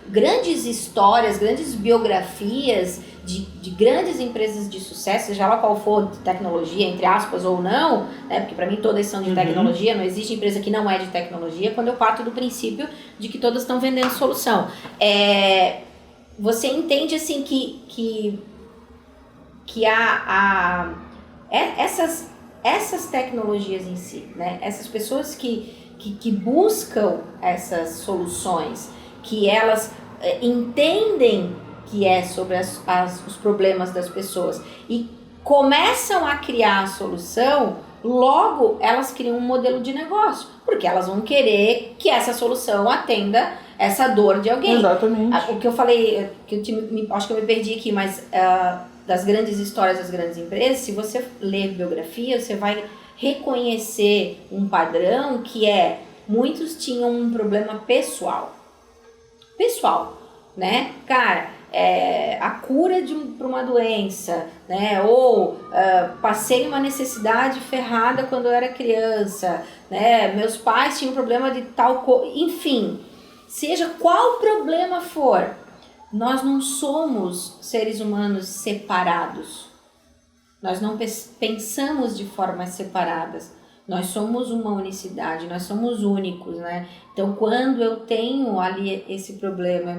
grandes histórias, grandes biografias de grandes empresas de sucesso, seja lá qual for, de tecnologia, entre aspas, ou não, né, porque para mim todas são de tecnologia, não existe empresa que não é de tecnologia, quando eu parto do princípio de que todas estão vendendo solução. Você entende assim que essas tecnologias em si, né, essas pessoas que buscam essas soluções, que elas entendem que é sobre os problemas das pessoas e começam a criar a solução, logo elas criam um modelo de negócio, porque elas vão querer que essa solução atenda essa dor de alguém. Exatamente. O que eu falei, acho que eu me perdi aqui, mas das grandes histórias das grandes empresas, se você ler biografia, você vai reconhecer um padrão que muitos tinham um problema pessoal. né? Cara, a cura para uma doença, né? Ou passei uma necessidade ferrada quando eu era criança, né? Meus pais tinham problema de tal coisa, enfim, seja qual problema for, nós não somos seres humanos separados. Nós não pensamos de formas separadas. Nós somos uma unicidade, nós somos únicos, né? Então, quando eu tenho ali esse problema,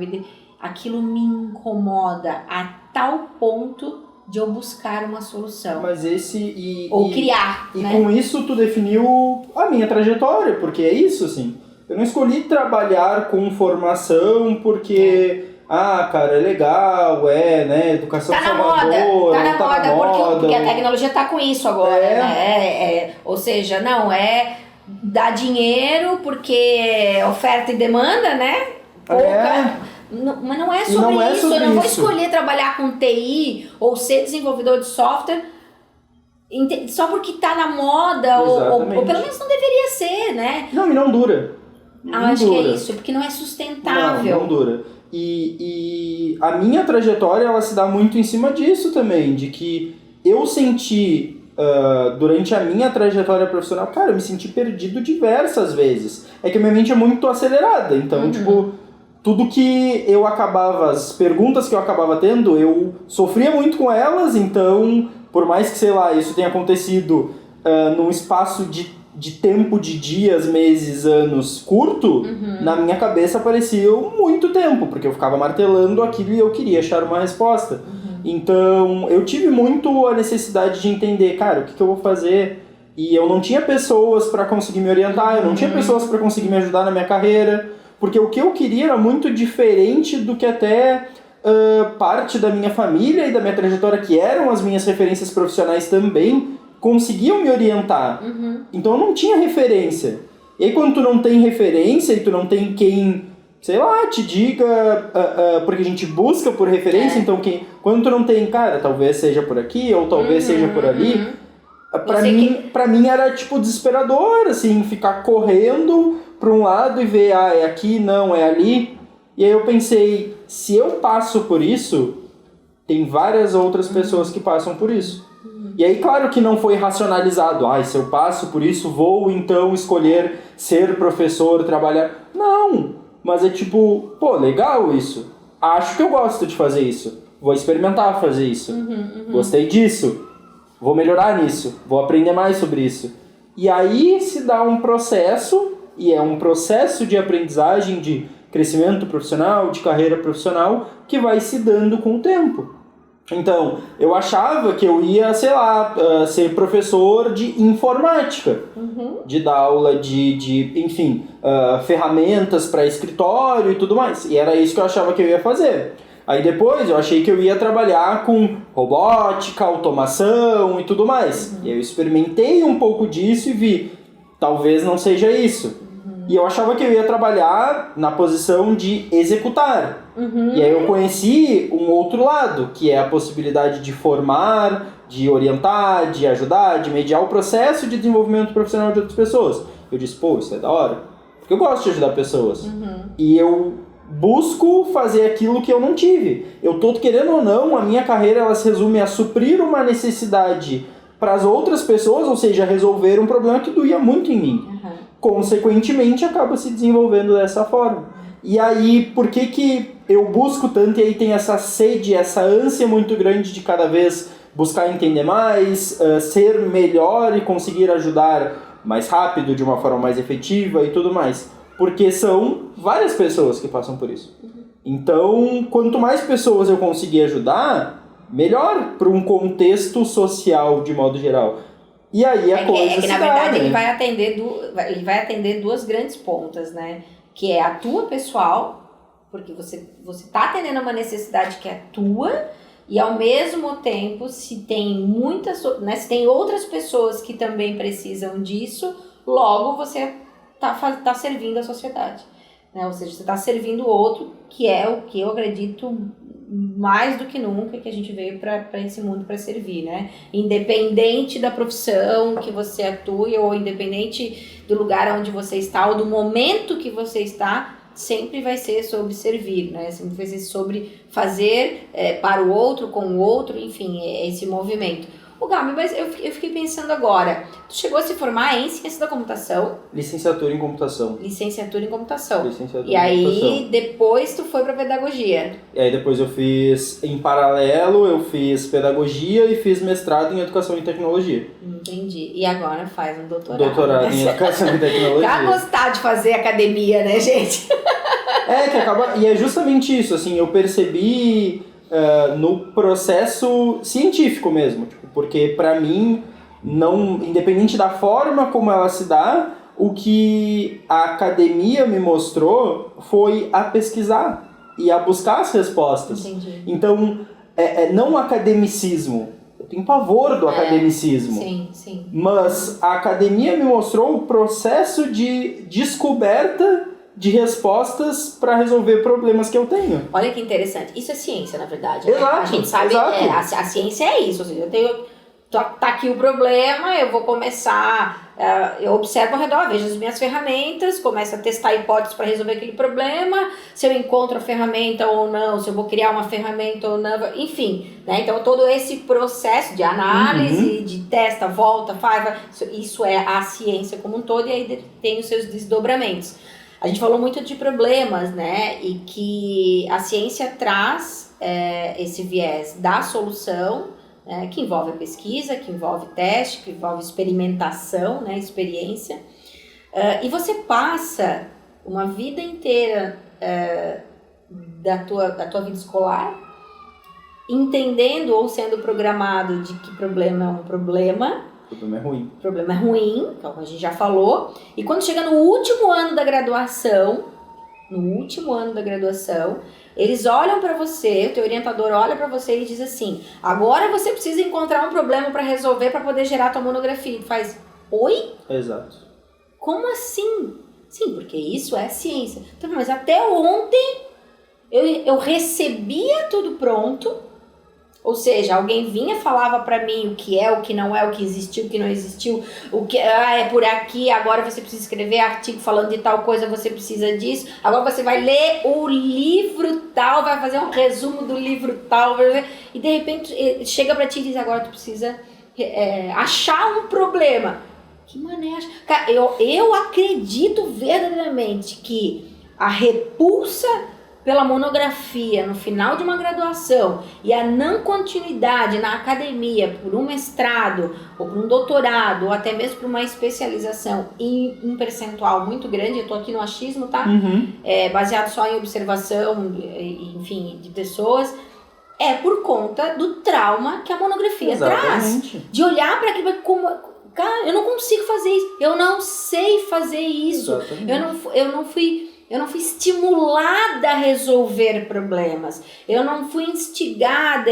aquilo me incomoda a tal ponto de eu buscar uma solução. Mas esse... Ou criar, e né? com isso tu definiu a minha trajetória, porque é isso, assim. Eu não escolhi trabalhar com formação porque... Ah, cara, é legal, né? Educação salvadora, tá na moda. Porque a tecnologia tá com isso agora, né? Ou seja, não é dar dinheiro porque oferta e demanda, né? Mas não é sobre isso. Eu não vou escolher trabalhar com TI ou ser desenvolvedor de software só porque tá na moda, ou pelo menos não deveria ser, né? Não, e não dura. Acho que é isso, porque não é sustentável. Não dura. E a minha trajetória, ela se dá muito em cima disso também, de que eu senti, durante a minha trajetória profissional, cara, eu me senti perdido diversas vezes. É que a minha mente é muito acelerada, então, tipo, tudo que eu acabava, as perguntas que eu acabava tendo, eu sofria muito com elas, então, por mais que, sei lá, isso tenha acontecido num espaço de tempo de dias, meses, anos curto, na minha cabeça parecia muito tempo, porque eu ficava martelando aquilo e eu queria achar uma resposta. Então, eu tive muito a necessidade de entender, cara, o que eu vou fazer? E eu não tinha pessoas para conseguir me orientar, eu não tinha pessoas para conseguir me ajudar na minha carreira, porque o que eu queria era muito diferente do que até parte da minha família e da minha trajetória, que eram as minhas referências profissionais também, conseguiam me orientar. Então eu não tinha referência. E aí quando tu não tem referência e tu não tem quem, sei lá, te diga, porque a gente busca por referência, então quando tu não tem, cara, talvez seja por aqui ou talvez seja por ali, pra mim era tipo desesperador, assim, ficar correndo pra um lado e ver, é aqui, não, é ali. E aí eu pensei, se eu passo por isso, tem várias outras pessoas que passam por isso. E aí, claro que não foi racionalizado. Se eu passo por isso, vou então escolher ser professor, trabalhar. Não! Mas é tipo, legal isso. Acho que eu gosto de fazer isso. Vou experimentar fazer isso. Gostei disso. Vou melhorar nisso. Vou aprender mais sobre isso. E aí se dá um processo, e é um processo de aprendizagem, de crescimento profissional, de carreira profissional, que vai se dando com o tempo. Então, eu achava que eu ia, sei lá, ser professor de informática, de dar aula enfim, ferramentas para escritório e tudo mais. E era isso que eu achava que eu ia fazer. Aí depois eu achei que eu ia trabalhar com robótica, automação e tudo mais. E aí eu experimentei um pouco disso e vi, talvez não seja isso. E eu achava que eu ia trabalhar na posição de executar. E aí eu conheci um outro lado, que é a possibilidade de formar, de orientar, de ajudar, de mediar o processo de desenvolvimento profissional de outras pessoas. Eu disse, isso é da hora. Porque eu gosto de ajudar pessoas. E eu busco fazer aquilo que eu não tive. Eu tô querendo ou não, a minha carreira ela se resume a suprir uma necessidade para as outras pessoas, ou seja, resolver um problema que doía muito em mim. Consequentemente, acaba se desenvolvendo dessa forma. E aí, por que eu busco tanto e aí tem essa sede, essa ânsia muito grande de cada vez buscar entender mais, ser melhor e conseguir ajudar mais rápido, de uma forma mais efetiva e tudo mais? Porque são várias pessoas que passam por isso. Então, quanto mais pessoas eu conseguir ajudar, melhor para um contexto social de modo geral. E aí a coisa na verdade, ele vai atender duas grandes pontas, né? Que é a tua pessoal, porque você tá atendendo uma necessidade que é tua, e ao mesmo tempo, se tem se tem outras pessoas que também precisam disso, logo você tá servindo a sociedade, né? Ou seja, você tá servindo o outro, que é o que eu acredito mais do que nunca que a gente veio para esse mundo para servir, né? Independente da profissão que você atue ou independente do lugar onde você está ou do momento que você está, sempre vai ser sobre servir, né? Sempre vai ser sobre fazer para o outro, com o outro, enfim, esse movimento. Ô Gabi, mas eu fiquei pensando agora, tu chegou a se formar em ciência da computação? Licenciatura em computação. Licenciatura em computação. Licenciatura e aí, depois tu foi pra pedagogia. E aí depois eu fiz, em paralelo, eu fiz pedagogia e fiz mestrado em educação e tecnologia. Entendi. E agora faz um doutorado. Doutorado em educação e tecnologia. Pra gostar de fazer academia, né, gente? Que acaba... E é justamente isso, assim, eu percebi no processo científico mesmo, tipo, porque pra mim, não, independente da forma como ela se dá, o que a academia me mostrou foi a pesquisar e a buscar as respostas. Entendi. Então, não o academicismo. Eu tenho pavor do academicismo. Sim, sim. Mas a academia me mostrou o processo de descoberta de respostas para resolver problemas que eu tenho. Olha que interessante. Isso é ciência, na verdade. Exato, né? A gente sabe, a ciência é isso. Ou seja, tá aqui o problema, eu vou começar, eu observo ao redor, vejo as minhas ferramentas, começo a testar hipóteses para resolver aquele problema, se eu encontro a ferramenta ou não, se eu vou criar uma ferramenta ou não, enfim, né? Então todo esse processo de análise, de testa, volta, faz, isso é a ciência como um todo, e aí tem os seus desdobramentos. A gente falou muito de problemas, né? E que a ciência traz esse viés da solução, que envolve a pesquisa, que envolve teste, que envolve experimentação, né, experiência. E você passa uma vida inteira da tua vida escolar entendendo ou sendo programado de que problema é um problema. O problema é ruim. O problema é ruim, como a gente já falou. E quando chega no último ano da graduação, eles olham para você, o teu orientador olha para você e diz assim: agora você precisa encontrar um problema para resolver para poder gerar tua monografia. E faz, oi? Exato. Como assim? Sim, porque isso é ciência. Então, mas até ontem eu recebia tudo pronto. Ou seja, alguém vinha, falava pra mim o que é, o que não é, o que existiu, o que não existiu, o que é por aqui, agora você precisa escrever artigo falando de tal coisa, você precisa disso, agora você vai ler o livro tal, vai fazer um resumo do livro tal, e de repente chega pra ti e diz, agora tu precisa achar um problema. Que maneira. Cara, eu acredito verdadeiramente que a repulsa pela monografia no final de uma graduação e a não continuidade na academia por um mestrado ou por um doutorado ou até mesmo por uma especialização em um percentual muito grande, eu estou aqui no achismo, tá? Baseado só em observação, enfim, de pessoas, é por conta do trauma que a monografia traz. De olhar para aquilo como... Cara, eu não consigo fazer isso, eu não sei fazer isso, eu não fui estimulada a resolver problemas, eu não fui instigada,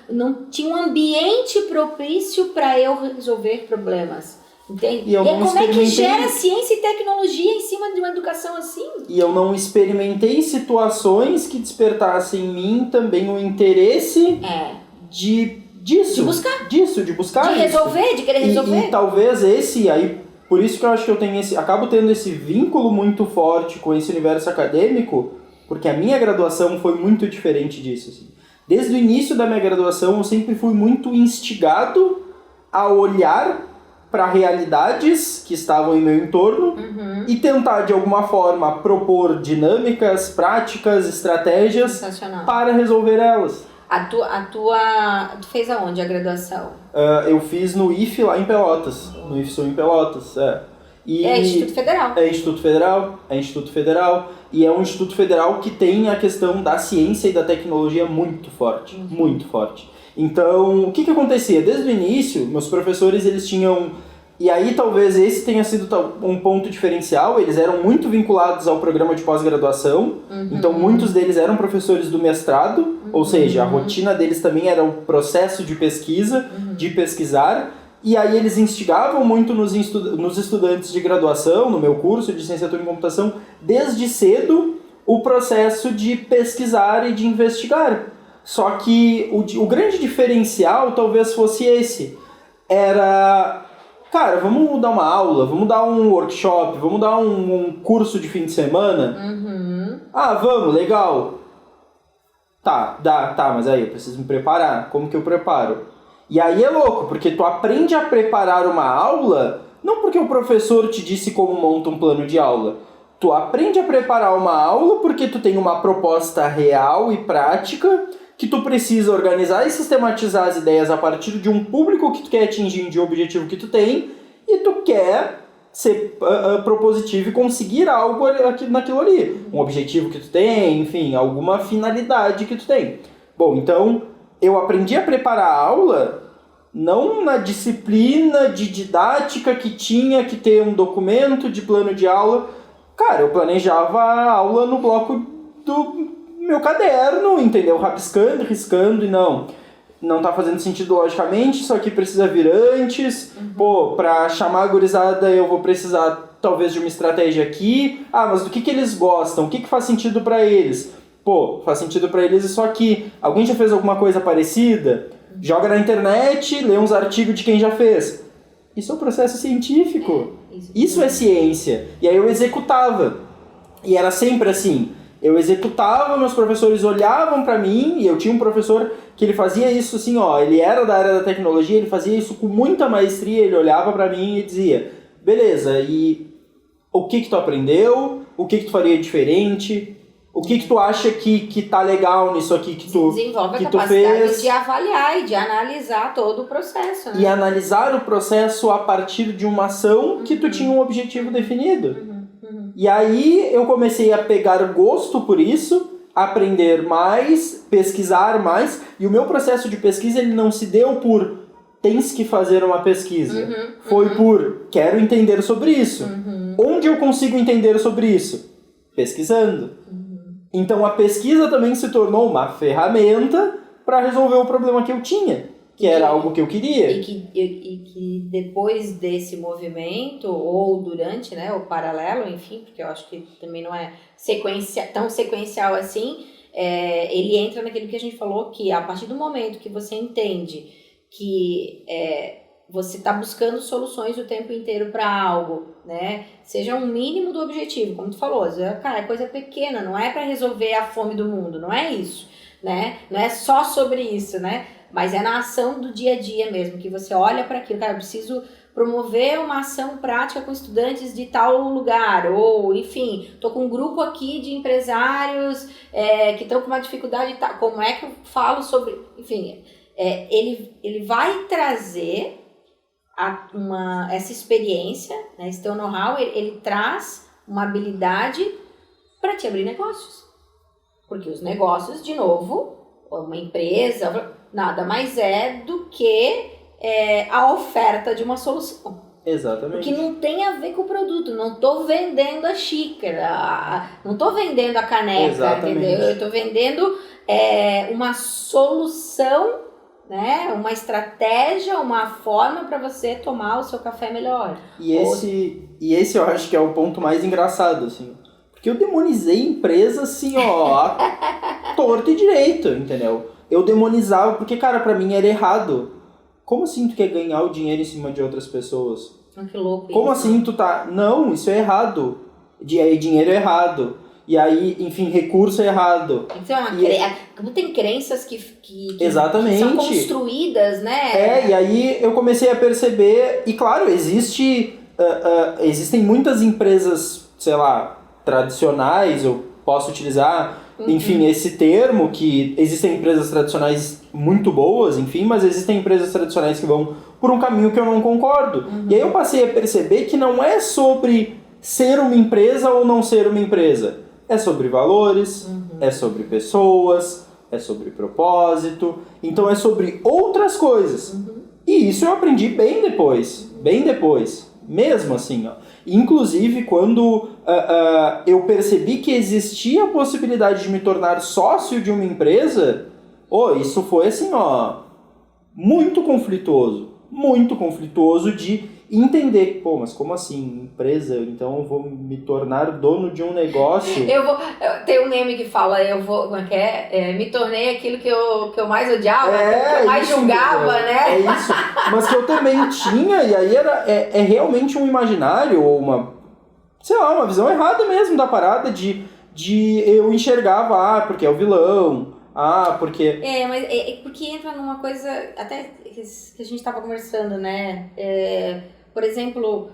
não tinha um ambiente propício para eu resolver problemas. Entende? E como é que gera ciência e tecnologia em cima de uma educação assim? E eu não experimentei situações que despertassem em mim também o interesse de buscar. De resolver, de querer resolver. E talvez por isso que eu acho que eu tenho acabo tendo esse vínculo muito forte com esse universo acadêmico, porque a minha graduação foi muito diferente disso. Assim. Desde o início da minha graduação, eu sempre fui muito instigado a olhar para realidades que estavam em meu entorno e tentar, de alguma forma, propor dinâmicas, práticas, estratégias para resolver elas. Tu fez aonde a graduação? Eu fiz no IF lá em Pelotas, no IF Sul em Pelotas, E Instituto Federal. É Instituto Federal, e é um Instituto Federal que tem a questão da ciência e da tecnologia muito forte, muito forte. Então, o que acontecia? Desde o início, meus professores, eles tinham... E aí talvez esse tenha sido um ponto diferencial, eles eram muito vinculados ao programa de pós-graduação, então muitos deles eram professores do mestrado, ou seja, a rotina deles também era o processo de pesquisa, de pesquisar, e aí eles instigavam muito nos estudantes de graduação, no meu curso de licenciatura em computação, desde cedo, o processo de pesquisar e de investigar. Só que o grande diferencial talvez fosse esse, era... Cara, vamos dar uma aula, vamos dar um workshop, vamos dar um curso de fim de semana. Ah, vamos, legal. Tá, mas aí eu preciso me preparar. Como que eu preparo? E aí é louco, porque tu aprende a preparar uma aula, não porque o professor te disse como monta um plano de aula. Tu aprende a preparar uma aula porque tu tem uma proposta real e prática que tu precisa organizar e sistematizar as ideias a partir de um público que tu quer atingir, de um objetivo que tu tem, e tu quer ser propositivo e conseguir algo naquilo ali. Um objetivo que tu tem, enfim, alguma finalidade que tu tem. Bom, então eu aprendi a preparar a aula não na disciplina de didática que tinha que ter um documento de plano de aula. Cara, eu planejava a aula no bloco do meu caderno, entendeu? Rabiscando, riscando e não tá fazendo sentido logicamente, isso aqui precisa vir antes. Pô, pra chamar a gurizada eu vou precisar talvez de uma estratégia aqui. Ah, mas do que eles gostam? O que faz sentido pra eles? Pô, faz sentido pra eles isso aqui. Alguém já fez alguma coisa parecida? Joga na internet, lê uns artigos de quem já fez. Isso é um processo científico. Isso é ciência. E aí eu executava. E era sempre assim. Eu executava, meus professores olhavam pra mim, e eu tinha um professor que ele fazia isso assim, ó, ele era da área da tecnologia, ele fazia isso com muita maestria, ele olhava pra mim e dizia, beleza, e o que tu aprendeu? O que tu faria diferente? O que tu acha que tá legal nisso aqui que tu fez? Desenvolve a capacidade de avaliar e de analisar todo o processo, né? E analisar o processo a partir de uma ação que tu tinha um objetivo definido. E aí eu comecei a pegar gosto por isso, aprender mais, pesquisar mais, e o meu processo de pesquisa ele não se deu por tens que fazer uma pesquisa. Foi por quero entender sobre isso. Onde eu consigo entender sobre isso? Pesquisando. Então a pesquisa também se tornou uma ferramenta para resolver o problema que eu tinha, que era algo que eu queria. E que depois desse movimento, ou durante, né, o paralelo, enfim, porque eu acho que também não é tão sequencial assim, ele entra naquilo que a gente falou, que a partir do momento que você entende que você está buscando soluções o tempo inteiro para algo, né? Seja um mínimo do objetivo, como tu falou, cara, é coisa pequena, não é para resolver a fome do mundo, não é isso, né? Não é só sobre isso, né? Mas é na ação do dia a dia mesmo, que você olha para aquilo, cara, eu preciso promover uma ação prática com estudantes de tal lugar, ou, enfim, tô com um grupo aqui de empresários que estão com uma dificuldade, como é que eu falo sobre... Enfim, ele vai trazer essa experiência, né, esse teu know-how, ele traz uma habilidade para te abrir negócios. Porque os negócios, de novo, uma empresa, nada mais é do que a oferta de uma solução. Exatamente. Porque não tem a ver com o produto, não estou vendendo a xícara, não estou vendendo a caneca, exatamente. Entendeu? Eu estou vendendo uma solução, né? Uma estratégia, uma forma para você tomar o seu café melhor. E esse eu acho que é o ponto mais engraçado, assim. Porque eu demonizei empresa, assim, ó, torto e direito, entendeu? Eu demonizava porque, cara, pra mim era errado. Como assim tu quer ganhar o dinheiro em cima de outras pessoas? Que louco. Como isso. assim tu tá... Não, isso é errado. E aí dinheiro é errado. E aí, enfim, recurso é errado. Como tem crenças que exatamente. são construídas, né? E aí eu comecei a perceber... E claro, existem muitas empresas, sei lá, tradicionais, eu posso utilizar, enfim, esse termo, que existem empresas tradicionais muito boas, enfim, mas existem empresas tradicionais que vão por um caminho que eu não concordo. E aí eu passei a perceber que não é sobre ser uma empresa ou não ser uma empresa. É sobre valores, é sobre pessoas, é sobre propósito, então é sobre outras coisas. E isso eu aprendi bem depois, mesmo assim, ó. Inclusive, quando eu percebi que existia a possibilidade de me tornar sócio de uma empresa, isso foi assim, ó, muito conflituoso de entender, mas como assim, empresa, então eu vou me tornar dono de um negócio? Tem um meme que fala, como é que é? Me tornei aquilo que eu mais odiava, que eu mais julgava, né? É isso, mas que eu também tinha, e aí é realmente um imaginário, ou uma visão errada mesmo da parada de de eu enxergava, porque é o vilão, porque... Mas porque entra numa coisa, até que a gente estava conversando, né? Por exemplo,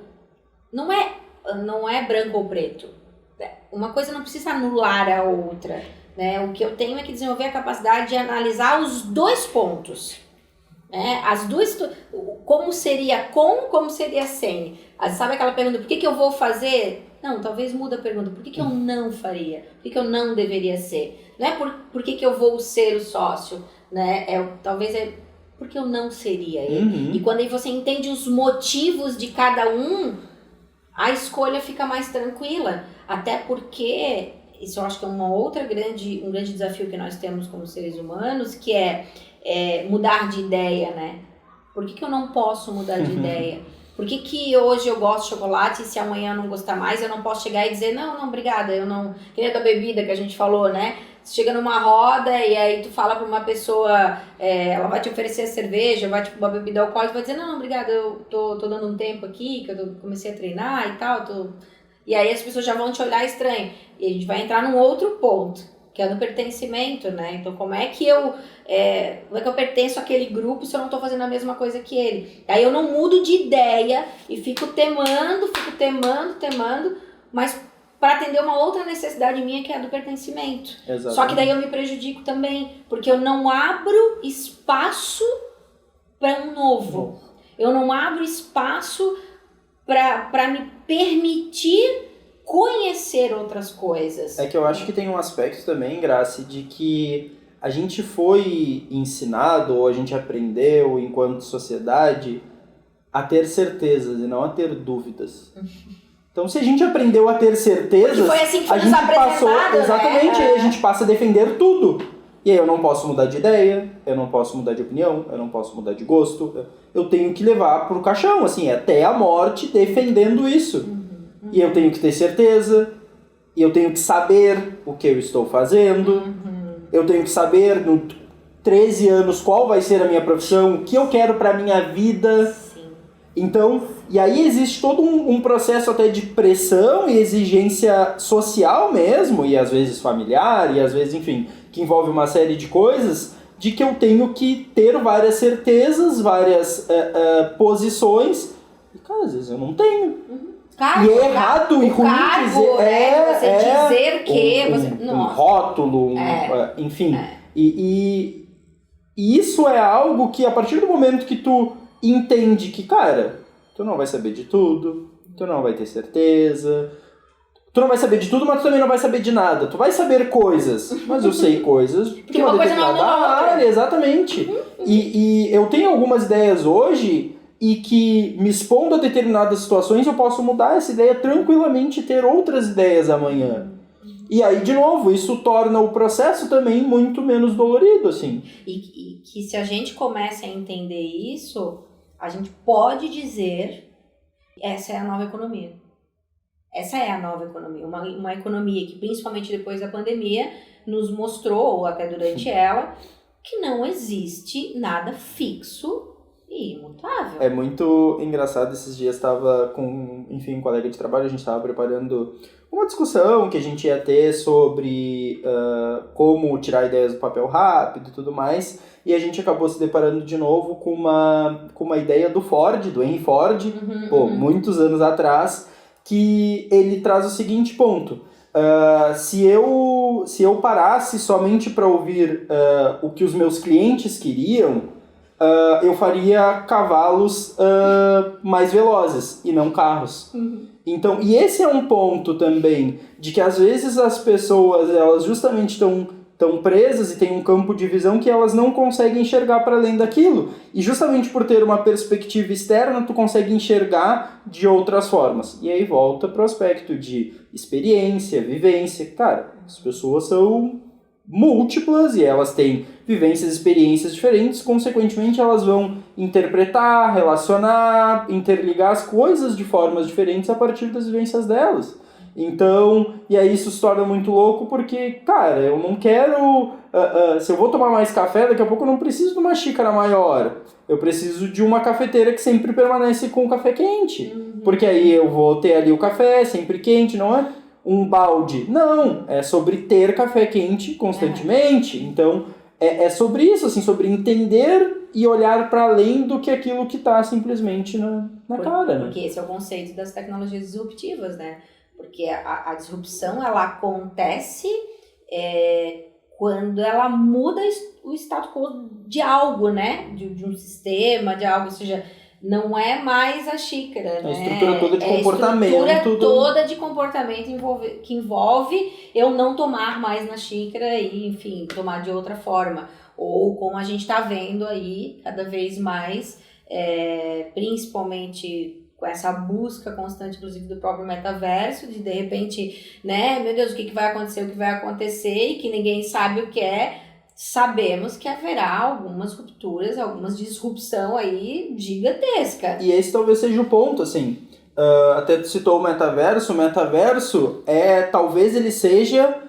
não é branco ou preto. Uma coisa não precisa anular a outra, né? O que eu tenho é que desenvolver a capacidade de analisar os dois pontos. As duas, como seria com, como seria sem. Sabe aquela pergunta, por que eu vou fazer? Não, talvez muda a pergunta, por que eu não faria? Por que eu não deveria ser? Não é por que eu vou ser o sócio, né? Talvez porque eu não seria ele. E quando aí você entende os motivos de cada um, a escolha fica mais tranquila. Até porque, isso eu acho que é um grande desafio que nós temos como seres humanos, que é mudar de ideia, né? Por que eu não posso mudar de ideia? Por que hoje eu gosto de chocolate e se amanhã eu não gostar mais, eu não posso chegar e dizer, não, obrigada, eu não... Que nem a da bebida que a gente falou, né? Você chega numa roda e aí tu fala pra uma pessoa, ela vai te oferecer a cerveja, vai tipo uma bebida alcoólica, vai dizer, não, obrigada, eu tô dando um tempo aqui, que eu comecei a treinar e tal, E aí as pessoas já vão te olhar estranho. E a gente vai entrar num outro ponto, que é do pertencimento, né? Então, como é que eu pertenço àquele grupo se eu não tô fazendo a mesma coisa que ele? Aí eu não mudo de ideia e fico temando, mas para atender uma outra necessidade minha, que é a do pertencimento. Exatamente. Só que daí eu me prejudico também, porque eu não abro espaço para um novo. Eu não abro espaço para me permitir conhecer outras coisas. É que eu acho que tem um aspecto também, Grace, de que a gente foi ensinado, ou a gente aprendeu enquanto sociedade, a ter certezas e não a ter dúvidas. Então, se a gente aprendeu a ter certezas, porque foi assim que foi a gente nos passou... apresentado, Exatamente, né? aí a gente passa a defender tudo. E aí eu não posso mudar de ideia, eu não posso mudar de opinião, eu não posso mudar de gosto. Eu tenho que levar pro caixão, assim, até a morte defendendo isso. E eu tenho que ter certeza, e eu tenho que saber o que eu estou fazendo, eu tenho que saber, no 13 anos, qual vai ser a minha profissão, o que eu quero pra minha vida. Sim. Então, e aí existe todo um processo até de pressão e exigência social mesmo, e às vezes familiar, e às vezes, enfim, que envolve uma série de coisas, de que eu tenho que ter várias certezas, várias posições, e cara, às vezes eu não tenho. Cargo, e é errado e ruim cargo, dizer... você dizer que... Um rótulo, enfim. E isso é algo que, a partir do momento que tu entende que, cara, tu não vai saber de tudo, tu não vai ter certeza, tu não vai saber de tudo, mas tu também não vai saber de nada. Tu vai saber coisas, mas eu sei coisas de uma determinada área, exatamente. E eu tenho algumas ideias hoje... e que me expondo a determinadas situações eu posso mudar essa ideia tranquilamente e ter outras ideias amanhã. E aí, de novo, isso torna o processo também muito menos dolorido, assim. E que se a gente começa a entender isso, a gente pode dizer essa é a nova economia. Essa é a nova economia. Uma economia que, principalmente depois da pandemia, nos mostrou, ou até durante ela, que não existe nada fixo e imutável. É muito engraçado, esses dias estava com, enfim, um colega de trabalho, a gente estava preparando uma discussão que a gente ia ter sobre como tirar ideias do papel rápido e tudo mais, e a gente acabou se deparando de novo com uma ideia do Ford, do Henry Ford, muitos anos atrás, que ele traz o seguinte ponto: se eu parasse somente para ouvir o que os meus clientes queriam, eu faria cavalos mais velozes e não carros. Então, e esse é um ponto também, de que às vezes as pessoas, elas justamente estão presas e têm um campo de visão que elas não conseguem enxergar para além daquilo. E justamente por ter uma perspectiva externa, tu consegue enxergar de outras formas. E aí volta para o aspecto de experiência, vivência. Cara, as pessoas são múltiplas e elas têm vivências e experiências diferentes, consequentemente elas vão interpretar, relacionar, interligar as coisas de formas diferentes a partir das vivências delas. Então, e aí isso se torna muito louco porque, cara, eu não quero... se eu vou tomar mais café, daqui a pouco eu não preciso de uma xícara maior. Eu preciso de uma cafeteira que sempre permanece com o café quente. Porque aí eu vou ter ali o café sempre quente, não é? um balde. Não, é sobre ter café quente constantemente. Então, é sobre isso, assim, sobre entender e olhar para além do que aquilo que está simplesmente na cara, né? Porque esse é o conceito das tecnologias disruptivas, né? Porque a disrupção, ela acontece quando ela muda o status quo de algo, né? De um sistema, de algo, ou seja, não é mais a xícara, né? A estrutura toda de comportamento. A estrutura toda de comportamento que envolve eu não tomar mais na xícara e, enfim, tomar de outra forma. Ou como a gente está vendo aí, cada vez mais, principalmente com essa busca constante, inclusive, do próprio metaverso, de repente, né, meu Deus, o que vai acontecer, e que ninguém sabe o que é. Sabemos que haverá algumas rupturas, algumas disrupção aí gigantesca. E esse talvez seja o ponto, assim, até tu citou o metaverso talvez ele seja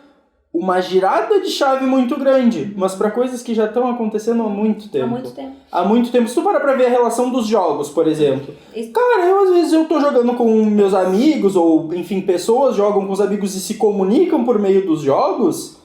uma girada de chave muito grande, mas para coisas que já estão acontecendo há muito tempo. Há muito tempo. Se tu parar pra ver a relação dos jogos, por exemplo. Cara, às vezes eu tô jogando com meus amigos, ou enfim, pessoas jogam com os amigos e se comunicam por meio dos jogos,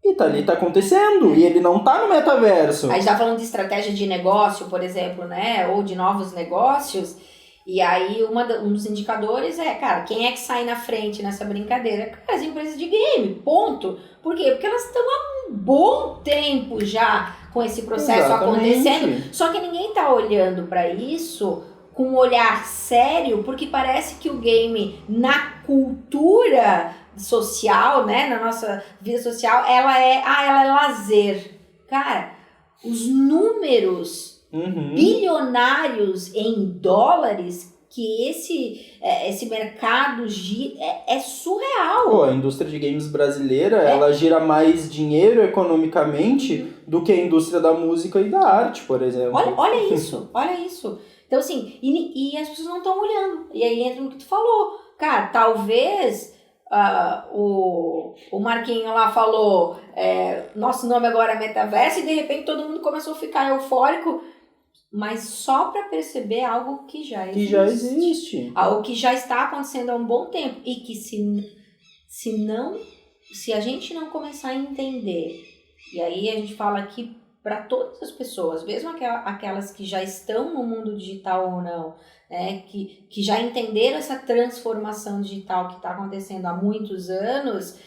e tá acontecendo, e ele não tá no metaverso. Aí já falando de estratégia de negócio, por exemplo, né, ou de novos negócios, e aí um dos indicadores cara, quem é que sai na frente nessa brincadeira? Cara, as empresas de game, ponto. Por quê? Porque elas estão há um bom tempo já com esse processo acontecendo, só que ninguém tá olhando para isso com um olhar sério, porque parece que o game, na cultura social, né, na nossa vida social, ela é lazer. Cara, os números bilionários em dólares que esse mercado gira é surreal. Pô, a indústria de games brasileira, ela gira mais dinheiro economicamente do que a indústria da música e da arte, por exemplo. Olha isso. Então, assim, e as pessoas não estão olhando. E aí entra no que tu falou. Cara, talvez o Marquinho lá falou nosso nome agora é metaverso, e de repente todo mundo começou a ficar eufórico, mas só para perceber algo que já existe. Algo que já está acontecendo há um bom tempo. E que se a gente não começar a entender, e aí a gente fala aqui para todas as pessoas, mesmo aquelas que já estão no mundo digital ou não, que já entenderam essa transformação digital que está acontecendo há muitos anos,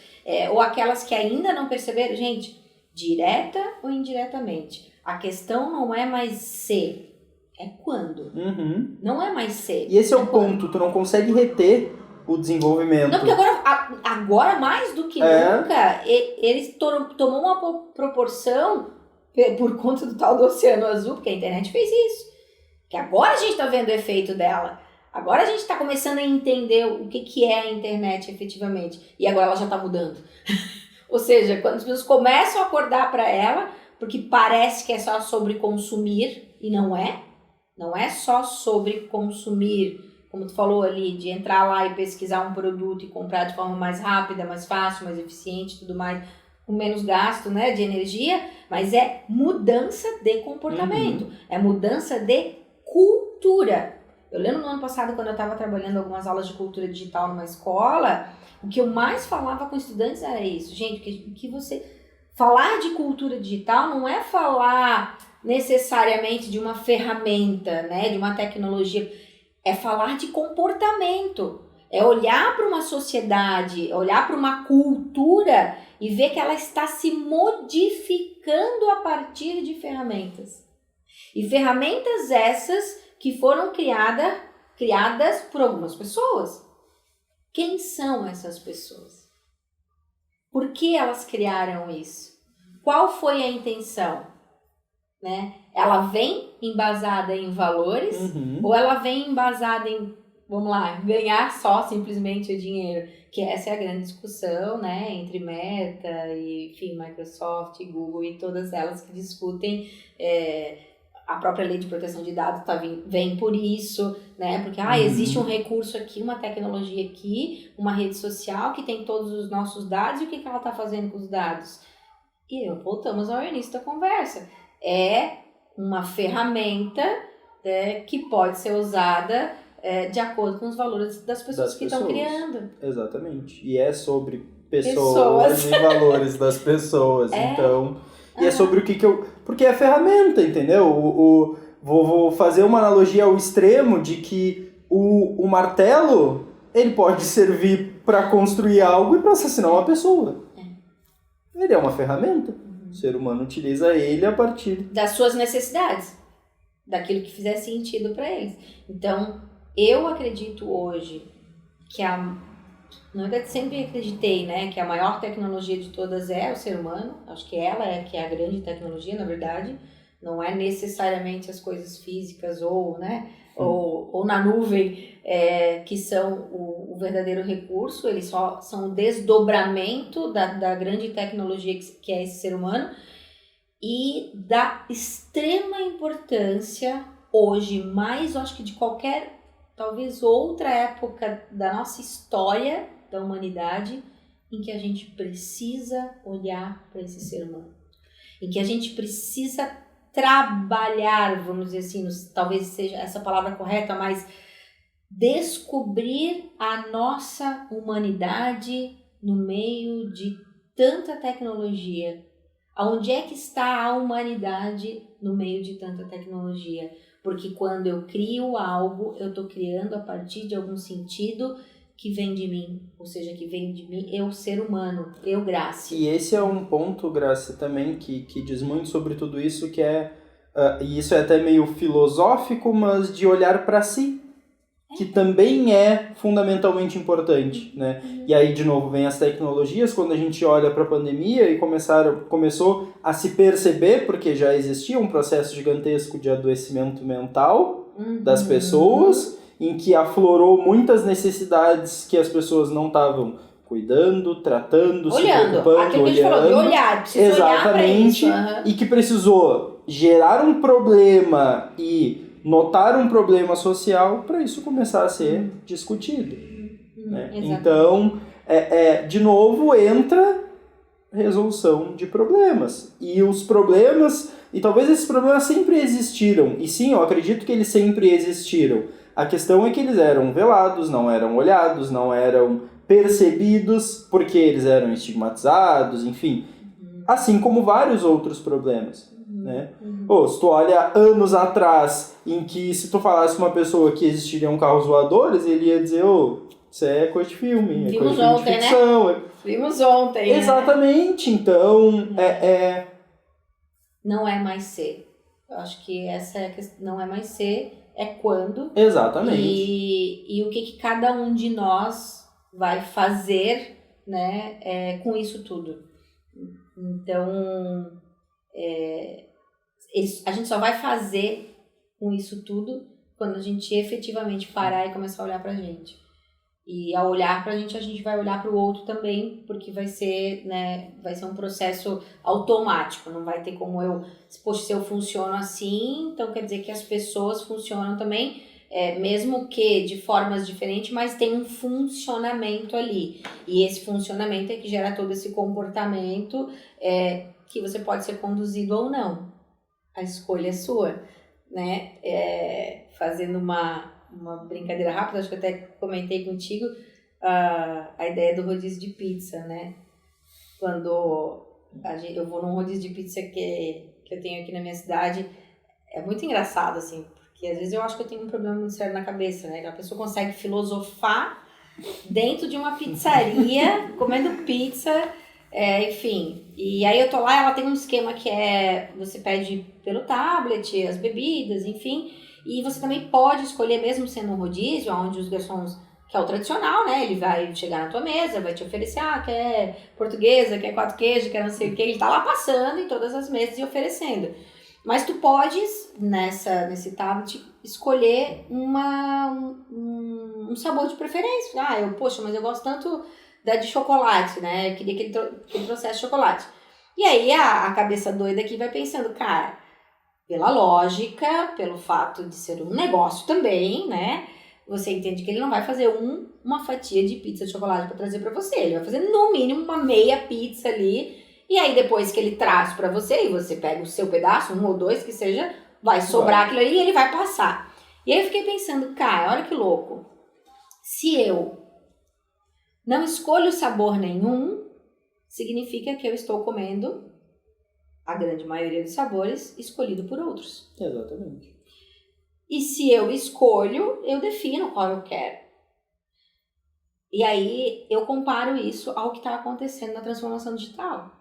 ou aquelas que ainda não perceberam, gente, direta ou indiretamente, a questão não é mais se, é quando. Não é mais se. E esse é o ponto, tu não consegue reter o desenvolvimento. Não, porque agora mais do que nunca, ele tomou uma proporção por conta do tal do Oceano Azul, porque a internet fez isso. Que agora a gente está vendo o efeito dela. Agora a gente está começando a entender o que é a internet efetivamente. E agora ela já está mudando. Ou seja, quando as pessoas começam a acordar para ela, porque parece que é só sobre consumir, e não é. Não é só sobre consumir, como tu falou ali, de entrar lá e pesquisar um produto e comprar de forma mais rápida, mais fácil, mais eficiente e tudo mais, com menos gasto, né, de energia, mas é mudança de comportamento, é mudança de cultura. Eu lembro no ano passado, quando eu estava trabalhando algumas aulas de cultura digital numa escola, o que eu mais falava com estudantes era isso, gente, que você... Falar de cultura digital não é falar necessariamente de uma ferramenta, né, de uma tecnologia, é falar de comportamento, é olhar para uma sociedade, olhar para uma cultura e ver que ela está se modificando a partir de ferramentas. E ferramentas essas que foram criadas por algumas pessoas. Quem são essas pessoas? Por que elas criaram isso? Qual foi a intenção? Né? Ela vem embasada em valores ou ela vem embasada em, vamos lá, ganhar só simplesmente o dinheiro? Que essa é a grande discussão, né, entre Meta e, enfim, Microsoft, Google e todas elas que discutem a própria lei de proteção de dados vem por isso, né? Porque existe um recurso aqui, uma tecnologia aqui, uma rede social que tem todos os nossos dados, e o que ela está fazendo com os dados? E voltamos ao início da conversa. É uma ferramenta que pode ser usada de acordo com os valores das pessoas que estão criando. Exatamente. E é sobre pessoas. E valores das pessoas. Então, e é sobre o que eu... Porque é ferramenta, entendeu? Vou fazer uma analogia ao extremo de que o martelo, ele pode servir para construir algo e para assassinar uma pessoa. Ele é uma ferramenta. O ser humano utiliza ele a partir das suas necessidades, daquilo que fizer sentido para eles. Então, eu acredito hoje que na verdade sempre acreditei, né, que a maior tecnologia de todas é o ser humano. Acho que ela é que é a grande tecnologia, na verdade. Não é necessariamente as coisas físicas ou, né, ou na nuvem que são o verdadeiro recurso. Eles só são o desdobramento da grande tecnologia que é esse ser humano e da extrema importância hoje, mais acho que de qualquer, talvez outra época da nossa história da humanidade, em que a gente precisa olhar para esse ser humano, em que a gente precisa trabalhar, vamos dizer assim, talvez seja essa palavra correta, mas descobrir a nossa humanidade no meio de tanta tecnologia. Aonde é que está a humanidade no meio de tanta tecnologia? Porque quando eu crio algo, eu estou criando a partir de algum sentido que vem de mim, ou seja, que vem de mim, eu ser humano, eu Grácia. E esse é um ponto, Grácia, também que diz muito sobre tudo isso, que é, e isso é até meio filosófico, mas de olhar para si, que também é fundamentalmente importante, né? E aí, de novo, vem as tecnologias, quando a gente olha para a pandemia e começou a se perceber, porque já existia um processo gigantesco de adoecimento mental das pessoas, em que aflorou muitas necessidades que as pessoas não estavam cuidando, tratando, se preocupando, aquilo que a gente falou, de olhar, precisa exatamente, olhar para isso. E que precisou gerar um problema e notar um problema social para isso começar a ser discutido. Né? Então, de novo, entra resolução de problemas. E os problemas, e talvez esses problemas sempre existiram, e sim, eu acredito que eles sempre existiram. A questão é que eles eram velados, não eram olhados, não eram percebidos, porque eles eram estigmatizados, enfim. Assim como vários outros problemas. Né? Se tu olha anos atrás, em que se tu falasse com uma pessoa que existiriam carros voadores, ele ia dizer, isso é coisa de filme, é coisa de ficção. Né? Vimos ontem, exatamente, né? Então, não é mais ser. Eu acho que essa é a questão, não é mais ser, é quando. Exatamente. E o que cada um de nós vai fazer, né, com isso tudo. Então, a gente só vai fazer com isso tudo quando a gente efetivamente parar e começar a olhar pra gente. E ao olhar pra gente, a gente vai olhar pro outro também, porque vai ser um processo automático, não vai ter como se eu funciono assim, então quer dizer que as pessoas funcionam também, mesmo que de formas diferentes, mas tem um funcionamento ali. E esse funcionamento é que gera todo esse comportamento que você pode ser conduzido ou não. A escolha é sua, né? Fazendo uma brincadeira rápida, acho que eu até comentei contigo a ideia do rodízio de pizza, né? Quando eu vou num rodízio de pizza que eu tenho aqui na minha cidade, é muito engraçado, assim, porque às vezes eu acho que eu tenho um problema muito sério na cabeça, né? A pessoa consegue filosofar dentro de uma pizzaria, comendo pizza, enfim. E aí eu tô lá, ela tem um esquema que você pede pelo tablet, as bebidas, enfim. E você também pode escolher, mesmo sendo um rodízio, onde os garçons, que é o tradicional, né? Ele vai chegar na tua mesa, vai te oferecer, quer portuguesa, quer 4 queijos, quer não sei o que. Ele tá lá passando em todas as mesas e oferecendo. Mas tu podes, nesse tablet, escolher um sabor de preferência. Mas eu gosto tanto da de chocolate, né? Eu queria que ele trouxesse chocolate. E aí a cabeça doida aqui vai pensando, cara, pela lógica, pelo fato de ser um negócio também, né? Você entende que ele não vai fazer uma fatia de pizza de chocolate para trazer para você. Ele vai fazer no mínimo uma meia pizza ali. E aí depois que ele traz para você e você pega o seu pedaço, 1 ou 2 que seja, vai sobrar aquilo ali e ele vai passar. E aí eu fiquei pensando, cara, olha que louco. Se eu não escolho sabor nenhum, significa que eu estou comendo a grande maioria dos sabores escolhido por outros. Exatamente. E se eu escolho, eu defino qual eu quero. E aí eu comparo isso ao que está acontecendo na transformação digital.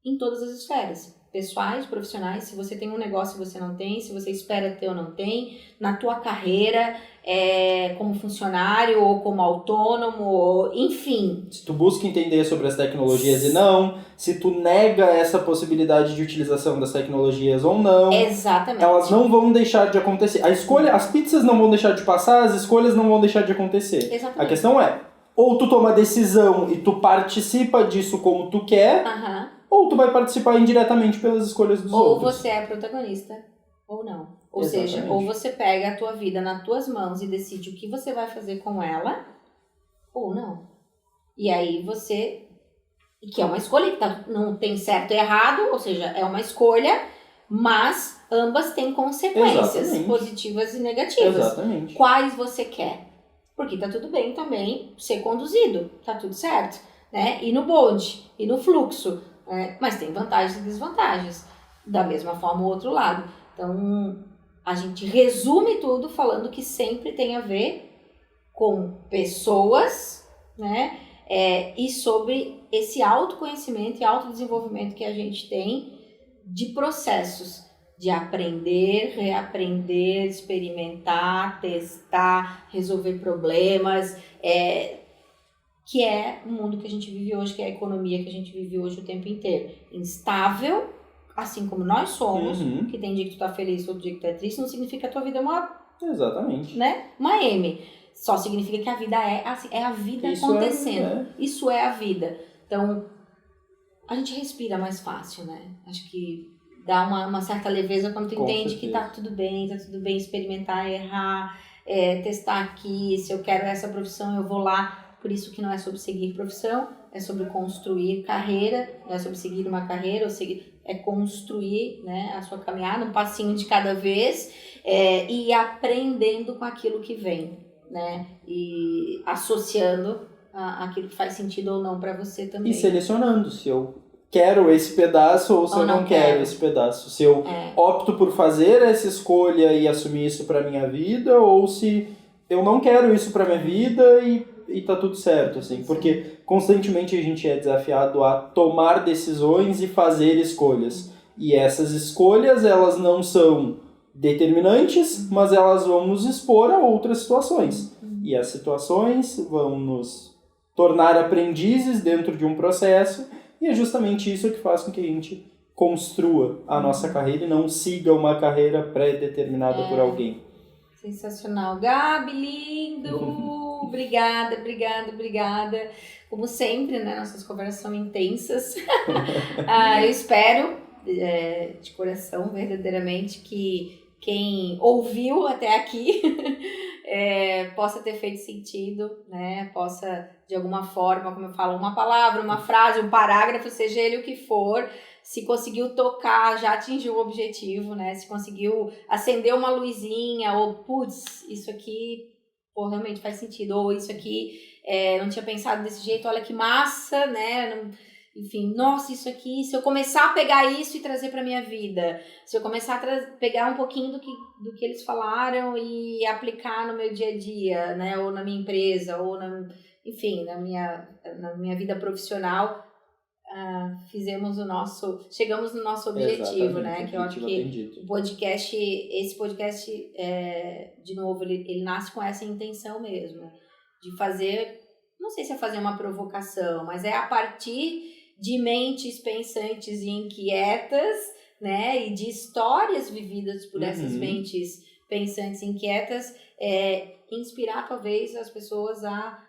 Em todas as esferas. Pessoais, profissionais, se você tem um negócio e você não tem, se você espera ter ou não tem, na tua carreira, como funcionário ou como autônomo, enfim. Se tu busca entender sobre as tecnologias e não, se tu nega essa possibilidade de utilização das tecnologias ou não, Exatamente. elas não vão deixar de acontecer. A escolha, as pizzas não vão deixar de passar, as escolhas não vão deixar de acontecer. Exatamente. A questão é, ou tu toma decisão e tu participa disso como tu quer, ou tu vai participar indiretamente pelas escolhas dos outros. Ou você é protagonista, ou não. Ou Exatamente. seja, ou você pega a tua vida nas tuas mãos e decide o que você vai fazer com ela, ou não. E aí você... Que é uma escolha, que não tem certo e errado, ou seja, é uma escolha, mas ambas têm consequências. Exatamente. Positivas e negativas. Exatamente. Quais você quer? Porque tá tudo bem também ser conduzido, tá tudo certo, né? E no bonde, e no fluxo, mas tem vantagens e desvantagens. Da mesma forma o outro lado. Então, a gente resume tudo falando que sempre tem a ver com pessoas, né? E sobre esse autoconhecimento e autodesenvolvimento que a gente tem de processos de aprender, reaprender, experimentar, testar, resolver problemas, que é o mundo que a gente vive hoje, que é a economia que a gente vive hoje o tempo inteiro. Instável, assim como nós somos, que tem dia que tu tá feliz, outro dia que tu tá triste, não significa que a tua vida é uma... Exatamente. Né? Uma M. Só significa que a vida é assim, é a vida isso acontecendo. Isso é a vida. Então, a gente respira mais fácil, né? Acho que dá uma certa leveza quando tu entende que tá tudo bem experimentar, errar, testar aqui, se eu quero essa profissão, eu vou lá. Por isso que não é sobre seguir profissão, é sobre construir carreira, não é sobre seguir uma carreira, é construir, né, a sua caminhada, um passinho de cada vez, e aprendendo com aquilo que vem, né, e associando aquilo que faz sentido ou não para você também. E selecionando se eu quero esse pedaço ou se eu não quero esse pedaço. Se eu opto por fazer essa escolha e assumir isso para minha vida, ou se eu não quero isso para minha vida e tá tudo certo, assim. Porque constantemente a gente é desafiado a tomar decisões e fazer escolhas. E essas escolhas, elas não são determinantes, mas elas vão nos expor a outras situações. E as situações vão nos tornar aprendizes dentro de um processo, e é justamente isso que faz com que a gente construa a nossa carreira e não siga uma carreira pré-determinada por alguém. Sensacional. Gabi, lindo! Obrigada. Como sempre, né? Nossas conversas são intensas. Eu espero, de coração, verdadeiramente, que quem ouviu até aqui possa ter feito sentido, né? Possa, de alguma forma, como eu falo, uma palavra, uma frase, um parágrafo, seja ele o que for, se conseguiu tocar, já atingiu o objetivo, né? Se conseguiu acender uma luzinha, ou, putz, isso aqui, pô, realmente faz sentido, ou isso aqui, não tinha pensado desse jeito, olha que massa, né? Enfim, nossa, isso aqui, se eu começar a pegar isso e trazer para minha vida, se eu começar a pegar um pouquinho do que eles falaram e aplicar no meu dia a dia, né? Ou na minha empresa, ou enfim, na minha vida profissional, chegamos no nosso objetivo, né? Que eu acho que esse podcast, de novo, ele nasce com essa intenção mesmo, de fazer, não sei se é fazer uma provocação, mas é a partir de mentes pensantes e inquietas, né? E de histórias vividas por essas mentes pensantes e inquietas, inspirar talvez as pessoas a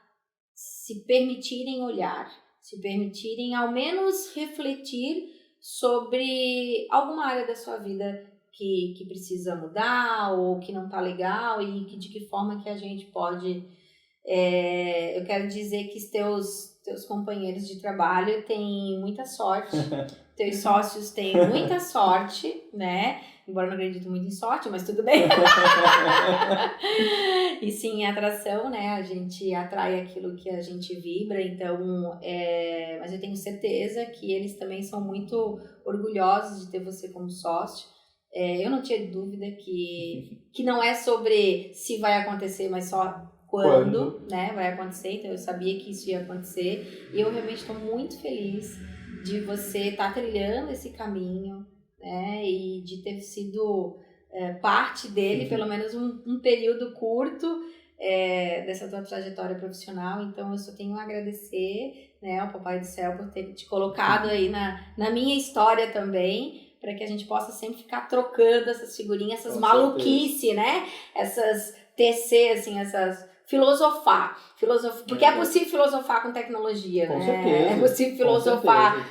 se permitirem olhar, se permitirem ao menos refletir sobre alguma área da sua vida que precisa mudar ou que não está legal e de que forma que a gente pode... eu quero dizer que os teus companheiros de trabalho têm muita sorte, teus sócios têm muita sorte, né? embora eu não acredito muito em sorte, mas tudo bem. E sim, atração, né? A gente atrai aquilo que a gente vibra, então, mas eu tenho certeza que eles também são muito orgulhosos de ter você como sócio. Eu não tinha dúvida que não é sobre se vai acontecer, mas só quando, né, vai acontecer. Então eu sabia que isso ia acontecer e eu realmente estou muito feliz de você estar trilhando esse caminho, né, e de ter sido parte dele, pelo menos um período curto dessa tua trajetória profissional. Então eu só tenho a agradecer, né, ao Papai do Céu por ter te colocado aí na minha história também, para que a gente possa sempre ficar trocando essas figurinhas, essas maluquices, né? Essas TC, assim, essas filosofar, porque é possível filosofar com tecnologia, com né? certeza, É possível filosofar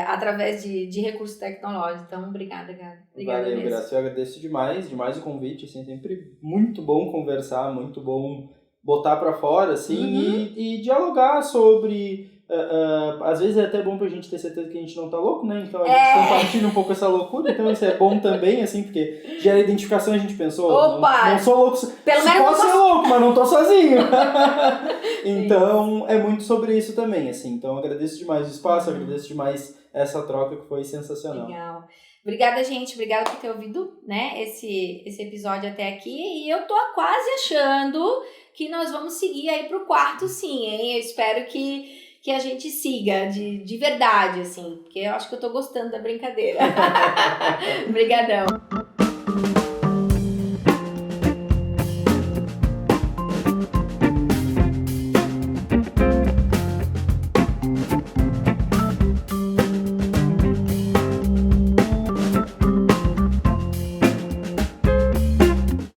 através de recursos tecnológicos. Então, obrigada, cara. Obrigada Valeu, mesmo. Graça. Eu agradeço demais o convite, assim, sempre muito bom conversar, muito bom botar pra fora, assim, e dialogar sobre... às vezes é até bom pra gente ter certeza que a gente não tá louco, né? Então a gente compartilha um pouco essa loucura, então isso é bom também, assim, porque gera identificação. A gente pensou, não sou louco, pelo menos posso ser louco, mas não tô sozinho. Então é muito sobre isso também, assim. Então agradeço demais o espaço, agradeço demais essa troca que foi sensacional. Legal. Obrigada, gente. Obrigada por ter ouvido, né, esse episódio até aqui. E eu tô quase achando que nós vamos seguir aí pro quarto, sim, hein? Eu espero que a gente siga de verdade, assim, porque eu acho que eu tô gostando da brincadeira. Obrigadão.